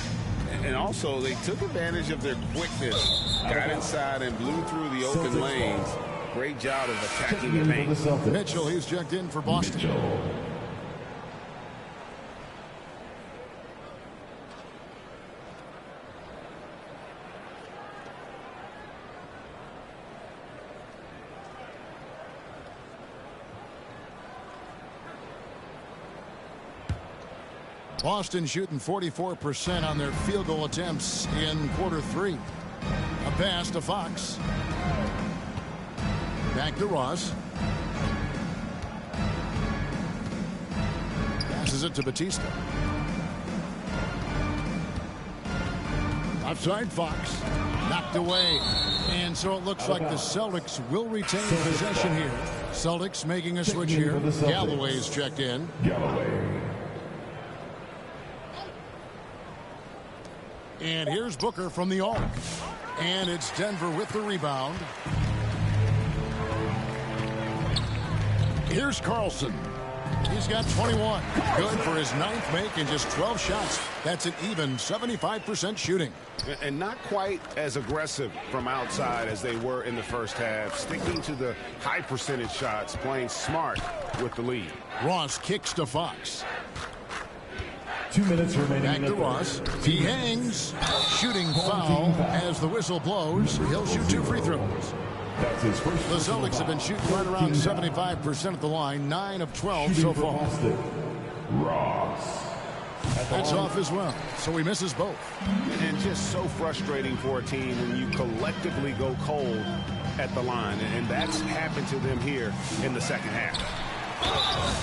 And also, they took advantage of their quickness, got inside and blew through the open lanes. Great job of attacking the paint. Mitchell, he's checked in for Boston. Boston shooting 44% on their field goal attempts in quarter 3. A pass to Fox. Back to Ross. Passes it to Batista. Outside Fox. Knocked away. And so it looks like the Celtics will retain possession here. Celtics making a switch here. Galloway's checked in. Galloway. And here's Booker from the arc. And it's Denver with the rebound. Here's Carlson. He's got 21. Good for his 9th make and just 12 shots. That's an even 75% shooting. And not quite as aggressive from outside as they were in the first half. Sticking to the high percentage shots, playing smart with the lead. Ross kicks to Fox. 2 minutes remaining. Back to Ross. He hangs. Shooting foul as the whistle blows. He'll shoot 2 free throws. That's his first. The Celtics have been shooting right around 75% at the line. 9 of 12 so far. Ross. That's off as well, so he misses both. And just so frustrating for a team when you collectively go cold at the line. And that's happened to them here in the second half.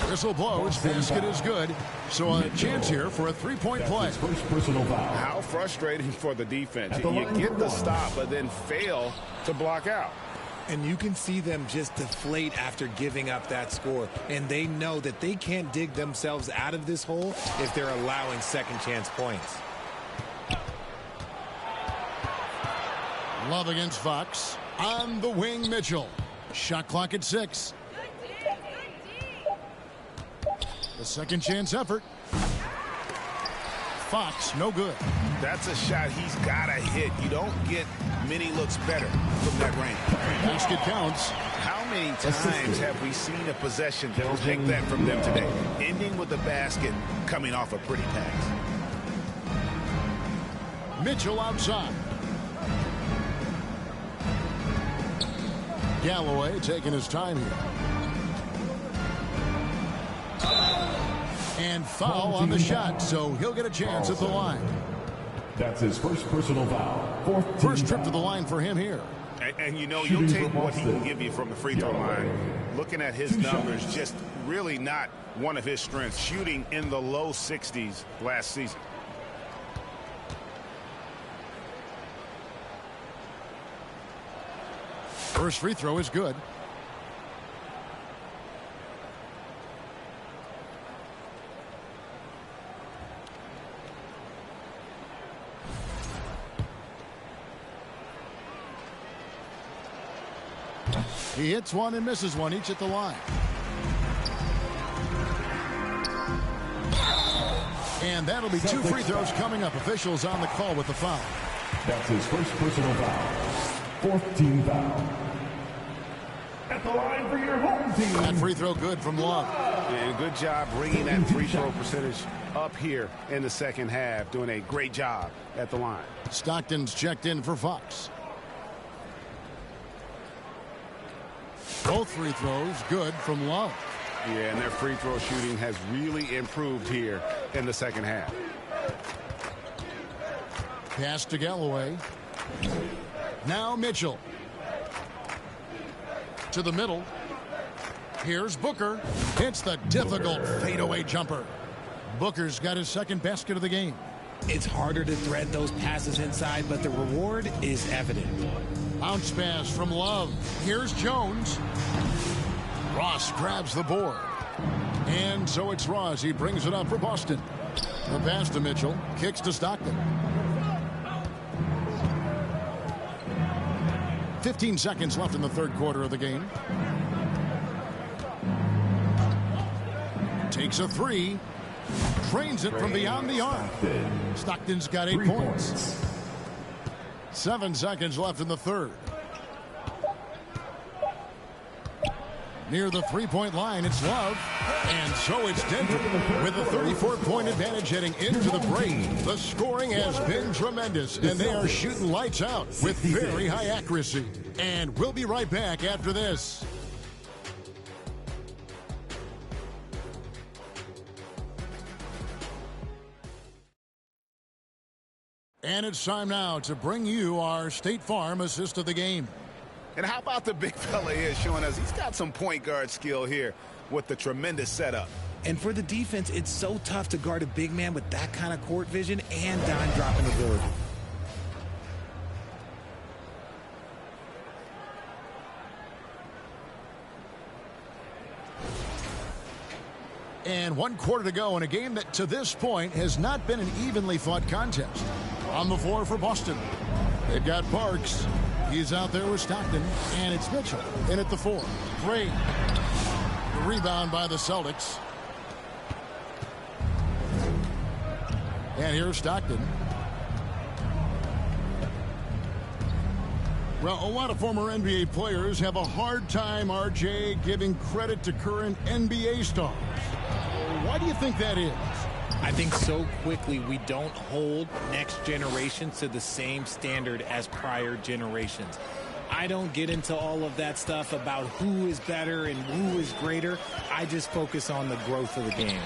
Whistle blows. Basket is good. So a chance here for a 3-point play. First personal foul. How frustrating for the defense. You get the stop, but then fail to block out. And you can see them just deflate after giving up that score. And they know that they can't dig themselves out of this hole if they're allowing second chance points. Love against Fox. On the wing, Mitchell. Shot clock at 6. The second chance effort. Fox, no good. That's a shot he's got to hit. You don't get many looks better from that range. Basket counts. How many times have we seen a possession take that from them today? Ending with the basket, coming off a pretty pass. Mitchell outside. Galloway taking his time here. And foul on the shot, so he'll get a chance at the line. That's his first personal foul. First trip to the line for him here. And you know, you'll take what he can give you from the free throw line. Looking at his numbers, just really not one of his strengths. Shooting in the low 60s last season. First free throw is good. He hits one and misses one, each at the line. And that'll be 2 free throws coming up. Officials on the call with the foul. That's his first personal foul. 4th team foul. At the line for your home team. That free throw good from Love. And good job bringing that free throw percentage up here in the second half. Doing a great job at the line. Stockton's checked in for Fox. Both free throws good from Love. Yeah, and their free throw shooting has really improved here in the second half. Pass to Galloway. Now Mitchell. To the middle. Here's Booker. Hits the difficult fadeaway jumper. Booker's got his second basket of the game. It's harder to thread those passes inside, but the reward is evident. Bounce pass from Love. Here's Jones. Ross grabs the board. And so it's Ross. He brings it up for Boston. The pass to Mitchell. Kicks to Stockton. 15 seconds left in the third quarter of the game. Takes a 3. Drains it from beyond the arc. Stockton's got 8 points. 7 seconds left in the third. Near the 3-point line, it's Love. And so it's Denver with a 34-point advantage heading into the break. The scoring has been tremendous, and they are shooting lights out with very high accuracy. And we'll be right back after this. And it's time now to bring you our State Farm assist of the game. And how about the big fella here showing us he's got some point guard skill here with the tremendous setup. And for the defense, it's so tough to guard a big man with that kind of court vision and dime dropping ability. And 1 quarter to go in a game that to this point has not been an evenly fought contest. On the floor for Boston, they've got Parks. He's out there with Stockton, and it's Mitchell in at the 4. Gray rebound by the Celtics. And here's Stockton. Well, a lot of former NBA players have a hard time, RJ, giving credit to current NBA stars. Why do you think that is? I think so quickly we don't hold next generations to the same standard as prior generations. I don't get into all of that stuff about who is better and who is greater. I just focus on the growth of the game.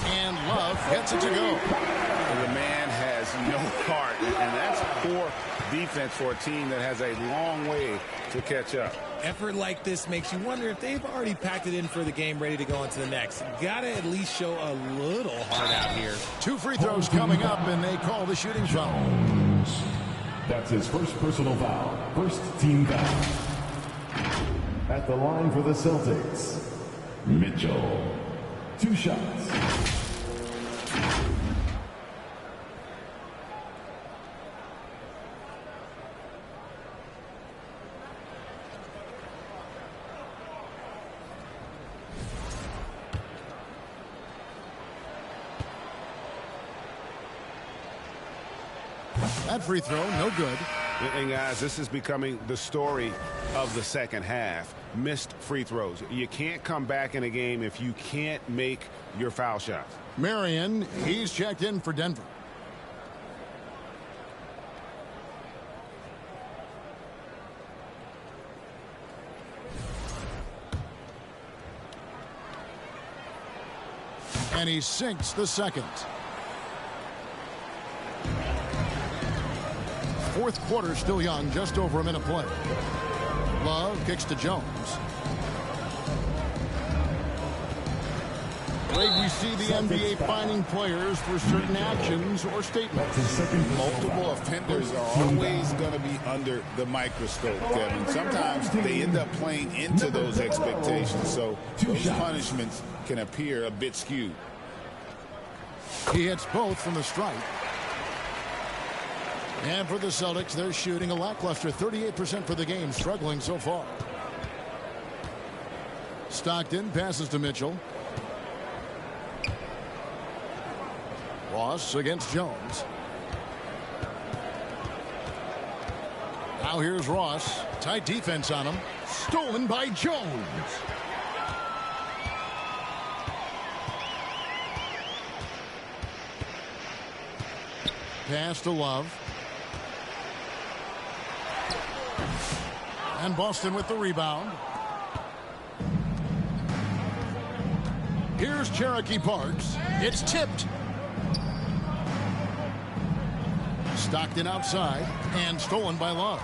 And Love gets it to go. The man has no heart, and that's poor defense for a team that has a long way to catch up. Effort like this makes you wonder if they've already packed it in for the game, ready to go into the next. Gotta at least show a little heart out here. 2 free throws coming up, and they call the shooting foul. That's his first personal foul. First team foul. At the line for the Celtics, Mitchell. 2 shots. That free throw, no good. And guys, this is becoming the story of the second half. Missed free throws. You can't come back in a game if you can't make your foul shots. Marion, he's checked in for Denver. And he sinks the second. Fourth quarter still young, just over a minute play. Love kicks to Jones. Greg, we see the NBA fining players for certain actions or statements. Multiple offenders are always going to be under the microscope, Kevin. Sometimes they end up playing into those expectations, so those punishments can appear a bit skewed. He hits both from the stripe. And for the Celtics, they're shooting a lackluster 38% for the game, struggling so far. Stockton passes to Mitchell. Ross against Jones. Now here's Ross. Tight defense on him. Stolen by Jones. Pass to Love. And Boston with the rebound. Here's Cherokee Parks. It's tipped. Stockton outside and stolen by Love.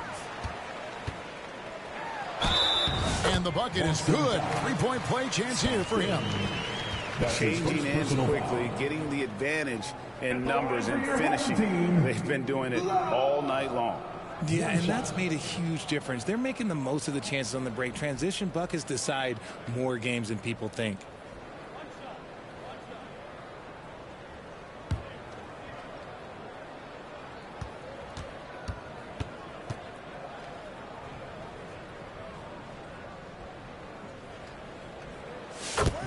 And the bucket is good. 3-point play chance here for him. Changing ends quickly, getting the advantage in numbers and finishing. They've been doing it all night long. Yeah, and that's made a huge difference. They're making the most of the chances on the break. Transition buckets decide more games than people think.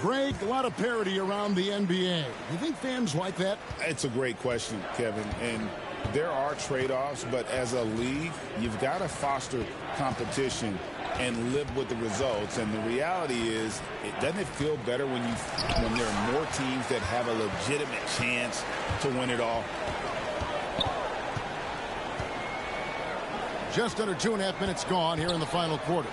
Greg, a lot of parity around the NBA. You think fans like that? It's a great question, Kevin, and there are trade-offs, but as a league, you've got to foster competition and live with the results. And the reality is, doesn't it feel better when there are more teams that have a legitimate chance to win it all? Just under 2.5 minutes gone here in the final quarter.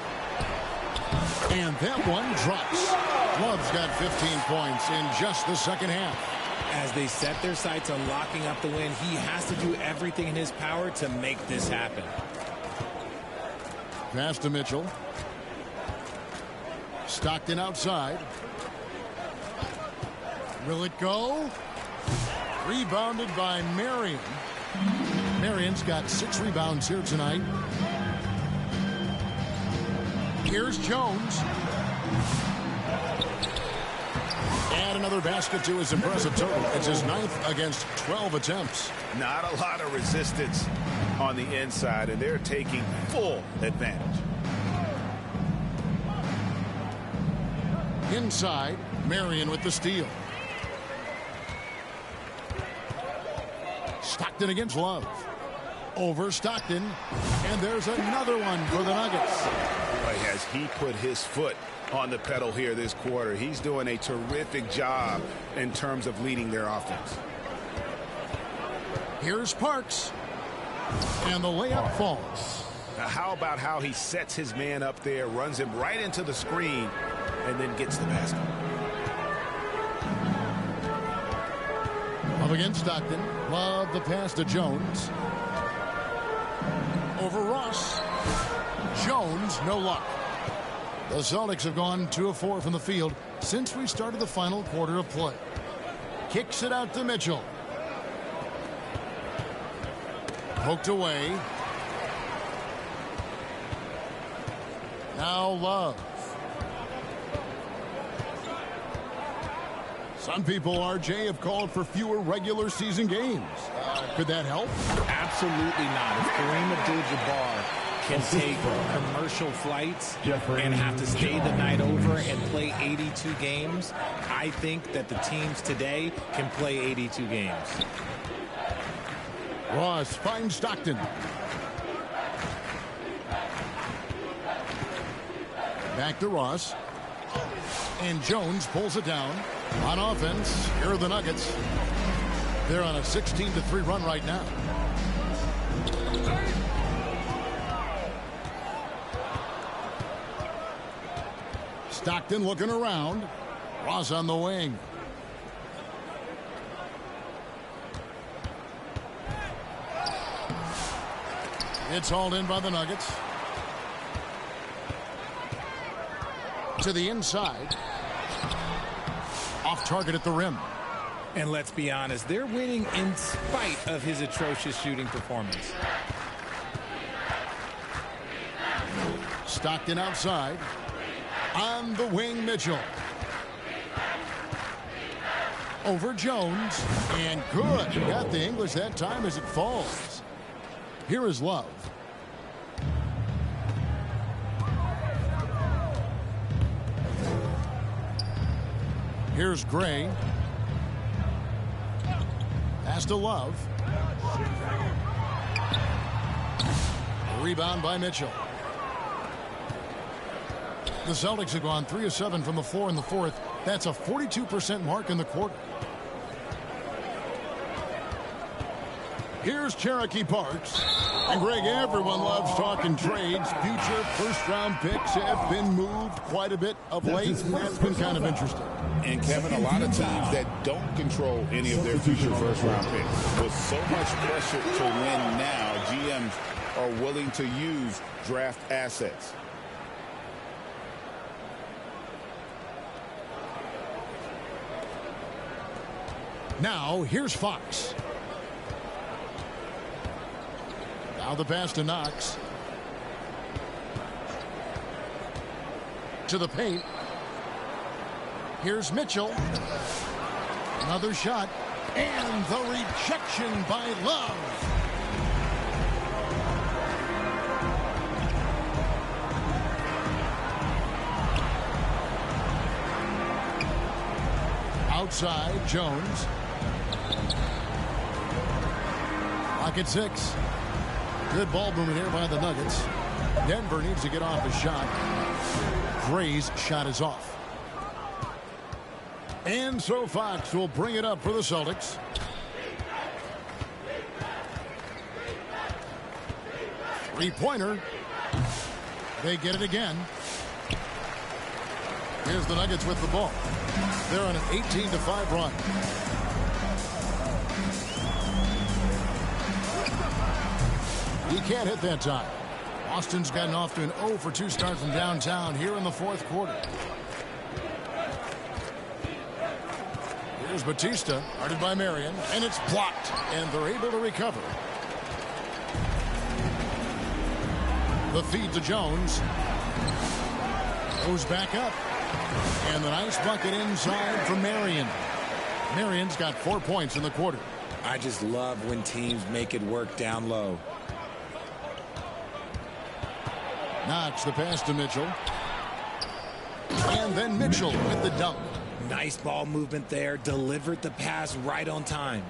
And that one drops. Love's got 15 points in just the second half. As they set their sights on locking up the win, he has to do everything in his power to make this happen. Pass to Mitchell. Stockton outside. Will it go? Rebounded by Marion. Marion's got 6 rebounds here tonight. Here's Jones. And another basket to his impressive total. It's his 9th against 12 attempts. Not a lot of resistance on the inside, and they're taking full advantage. Inside, Marion with the steal. Stockton against Love. Over Stockton. And there's another one for the Nuggets. Boy, has he put his foot on the pedal here this quarter. He's doing a terrific job in terms of leading their offense. Here's Parks. And the layup falls. Now, how about how he sets his man up there, runs him right into the screen, and then gets the basket. Up against Stockton. Love the pass to Jones. Over Ross. Jones, no luck. The Celtics have gone 2 of 4 from the field since we started the final quarter of play. Kicks it out to Mitchell. Poked away. Now Love. Some people, RJ, have called for fewer regular season games. Could that help? Absolutely not. If Kareem Abdul-Jabbar can take commercial flights and have to stay the night over and play 82 games, I think that the teams today can play 82 games. Ross finds Stockton. Back to Ross. And Jones pulls it down. On offense, here are the Nuggets. They're on a 16-3 run right now. Stockton looking around. Ross on the wing. It's hauled in by the Nuggets. To the inside. Off target at the rim. And let's be honest, they're winning in spite of his atrocious shooting performance. Stockton outside. On the wing, Mitchell. Over Jones. And good. Got the English that time as it falls. Here is Love. Here's Gray. Pass to Love. Rebound by Mitchell. The Celtics have gone 3 of 7 from the floor in the fourth. That's a 42% mark in the quarter. Here's Cherokee Parks. And Greg, everyone loves talking trades. Future first-round picks have been moved quite a bit of late. That's been kind of interesting. And Kevin, a lot of teams that don't control any of their future first-round picks. With so much pressure to win now, GMs are willing to use draft assets. Now, here's Fox. Now the pass to Knox. To the paint. Here's Mitchell. Another shot. And the rejection by Love. Outside, Jones. Clock at 6. Good ball movement here by the Nuggets. Denver needs to get off his shot. Gray's shot is off. And so Fox will bring it up for the Celtics. Three-pointer. They get it again. Here's the Nuggets with the ball. They're on an 18-5 run. He can't hit that time. Austin's gotten off to an 0 for 2 start from downtown here in the fourth quarter. Here's Batista, guarded by Marion, and it's blocked, and they're able to recover. The feed to Jones. Goes back up. And the nice bucket inside from Marion. Marion's got 4 points in the quarter. I just love when teams make it work down low. Knox the pass to Mitchell. And then Mitchell with the dunk. Nice ball movement there. Delivered the pass right on time.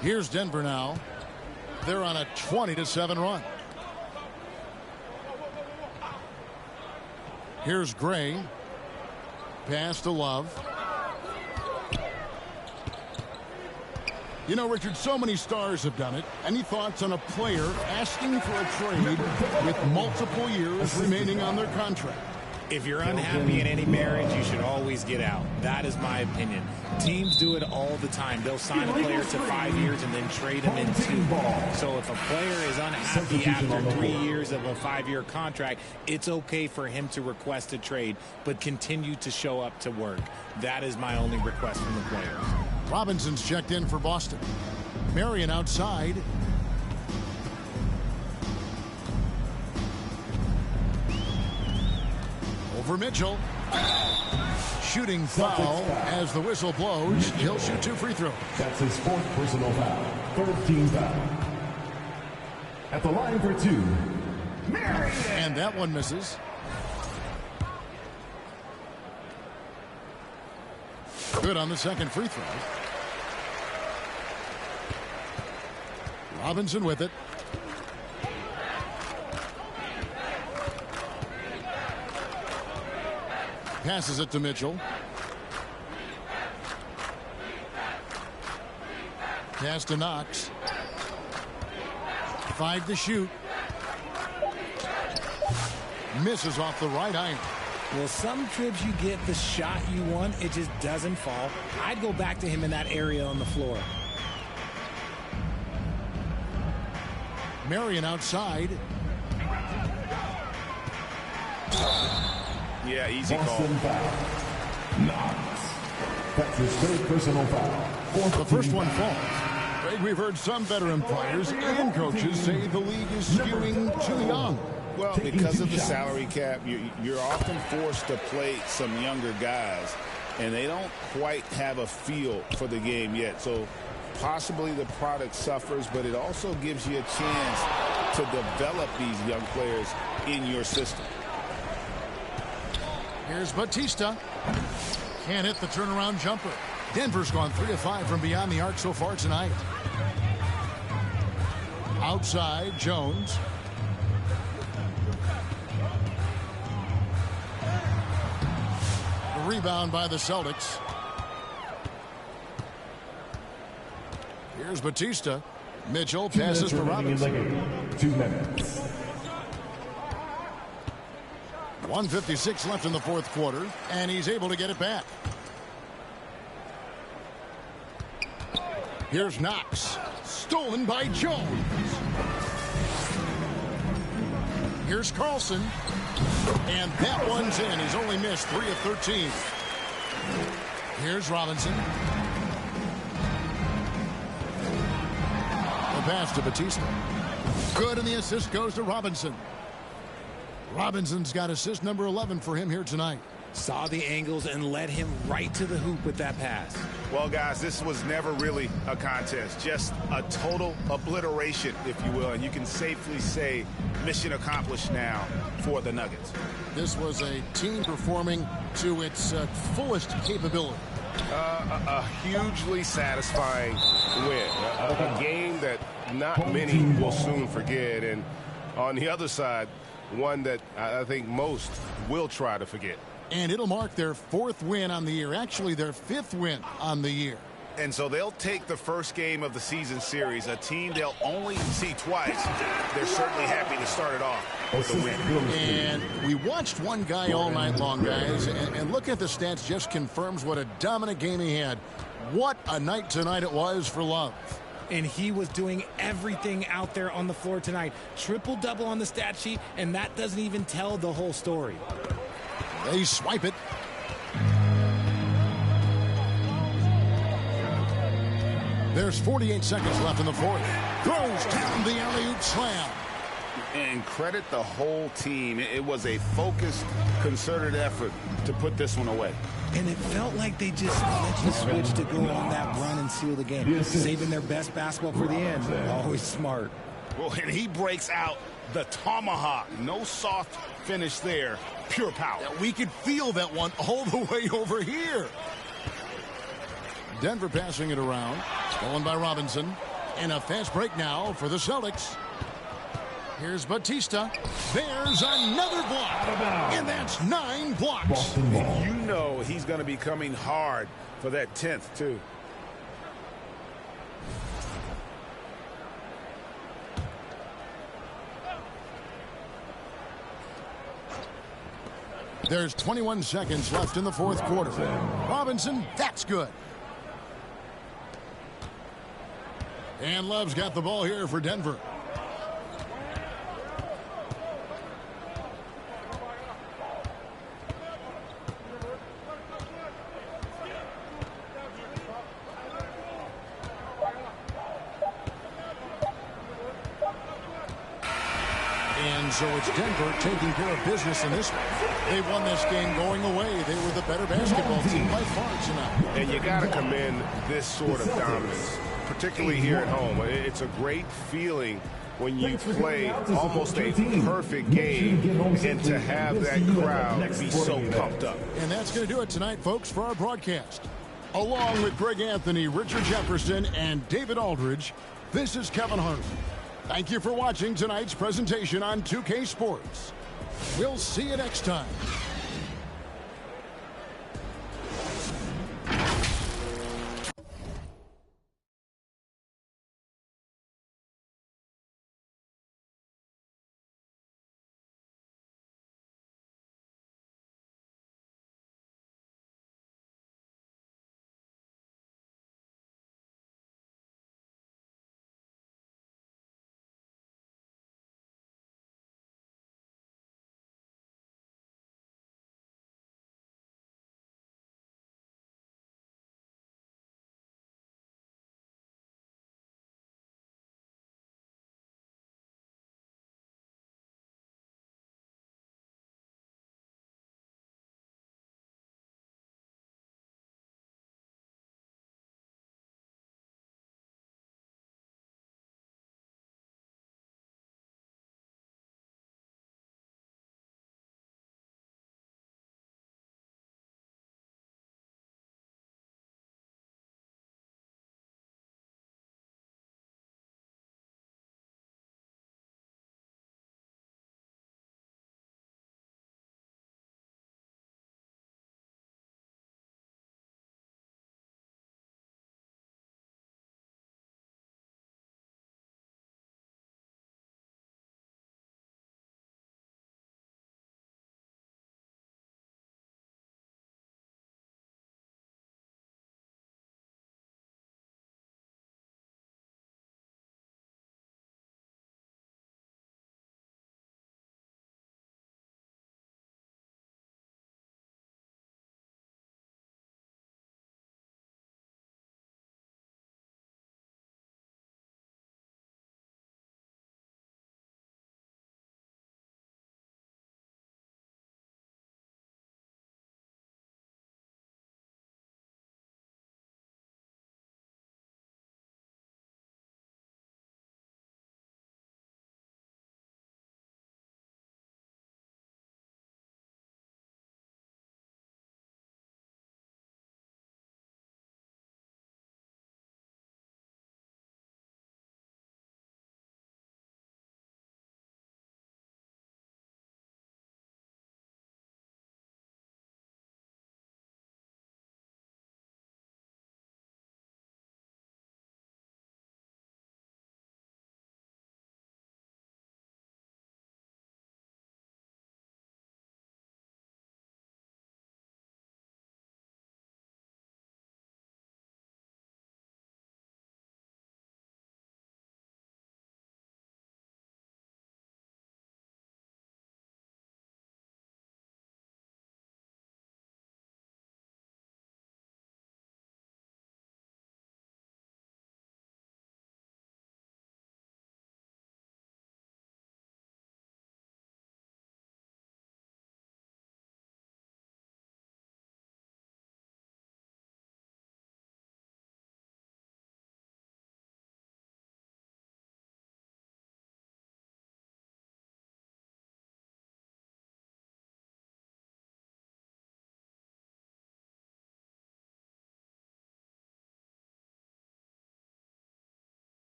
Here's Denver now. They're on a 20-7 run. Here's Gray. Pass to Love. You know, Richard, so many stars have done it. Any thoughts on a player asking for a trade with multiple years remaining on their contract? If you're unhappy in any marriage, you should always get out. That is my opinion. Teams do it all the time. They'll sign a player to 5 years and then trade him in 2. So if a player is unhappy after 3 years of a 5-year contract, it's okay for him to request a trade, but continue to show up to work. That is my only request from the players. Robinson's checked in for Boston. Marion outside. Over Mitchell. Shooting foul as the whistle blows. He'll shoot 2 free throws. That's his 4th personal foul. 3rd team foul. At the line for 2. And that one misses. Good on the 2nd free throw. Robinson with it. Passes it to Mitchell. Pass to Knox. 5 to shoot. Misses off the right iron. Well, some trips you get the shot you want, it just doesn't fall. I'd go back to him in that area on the floor. Marion outside. Yeah, easy call. Knox. That's his 3rd personal foul. The first one falls. Greg, we've heard some veteran players and coaches say the league is skewing too young. Well, because of the salary cap, you're often forced to play some younger guys, and they don't quite have a feel for the game yet. So possibly the product suffers, but it also gives you a chance to develop these young players in your system. Here's Batista. Can't hit the turnaround jumper. Denver's gone 3 of 5 from beyond the arc so far tonight. Outside, Jones. Rebound by the Celtics. Here's Batista. Mitchell passes to Robinson. 2 minutes. 1:56 left in the 4th quarter, and he's able to get it back. Here's Knox. Stolen by Jones. Here's Carlson. And that one's in. He's only missed 3 of 13. Here's Robinson. The pass to Batista. Good, and the assist goes to Robinson. Robinson's got assist number 11 for him here tonight. Saw the angles and led him right to the hoop with that pass. Well, guys, this was never really a contest, just a total obliteration, if you will, and you can safely say mission accomplished now for the Nuggets. This was a team performing to its fullest capability. A hugely satisfying win, a game that not many will soon forget, and on the other side, one that I think most will try to forget. And it'll mark their 4th win on the year, actually their 5th win on the year. And so they'll take the first game of the season series, a team they'll only see twice. They're certainly happy to start it off with a win. And we watched one guy all night long, guys, and look at the stats, just confirms what a dominant game he had. What a night tonight it was for Love. And he was doing everything out there on the floor tonight. Triple-double on the stat sheet, and that doesn't even tell the whole story. They swipe it. There's 48 seconds left in the 4th. Throws down the alley-oop slam. And credit the whole team. It was a focused, concerted effort to put this one away. And it felt like they just let the switch to go on that run and seal the game. Saving their best basketball for the end. Always smart. Well, and he breaks out the tomahawk. No soft finish there. Pure power. We could feel that one all the way over here. Denver passing it around. Stolen by Robinson. And a fast break now for the Celtics. Here's Batista. There's another block. And that's 9 blocks. And you know he's going to be coming hard for that 10th, too. There's 21 seconds left in the fourth quarter. Robinson, that's good. And Love's got the ball here for Denver. And so it's Denver taking care of business in this one. They won this game going away. They were the better basketball team by far tonight. And you got to commend this sort of dominance, particularly here at home. It's a great feeling when you play almost a perfect game and to have that crowd be so pumped up. And that's going to do it tonight, folks, for our broadcast. Along with Greg Anthony, Richard Jefferson, and David Aldridge, this is Kevin Harlan. Thank you for watching tonight's presentation on 2K Sports. We'll see you next time.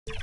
You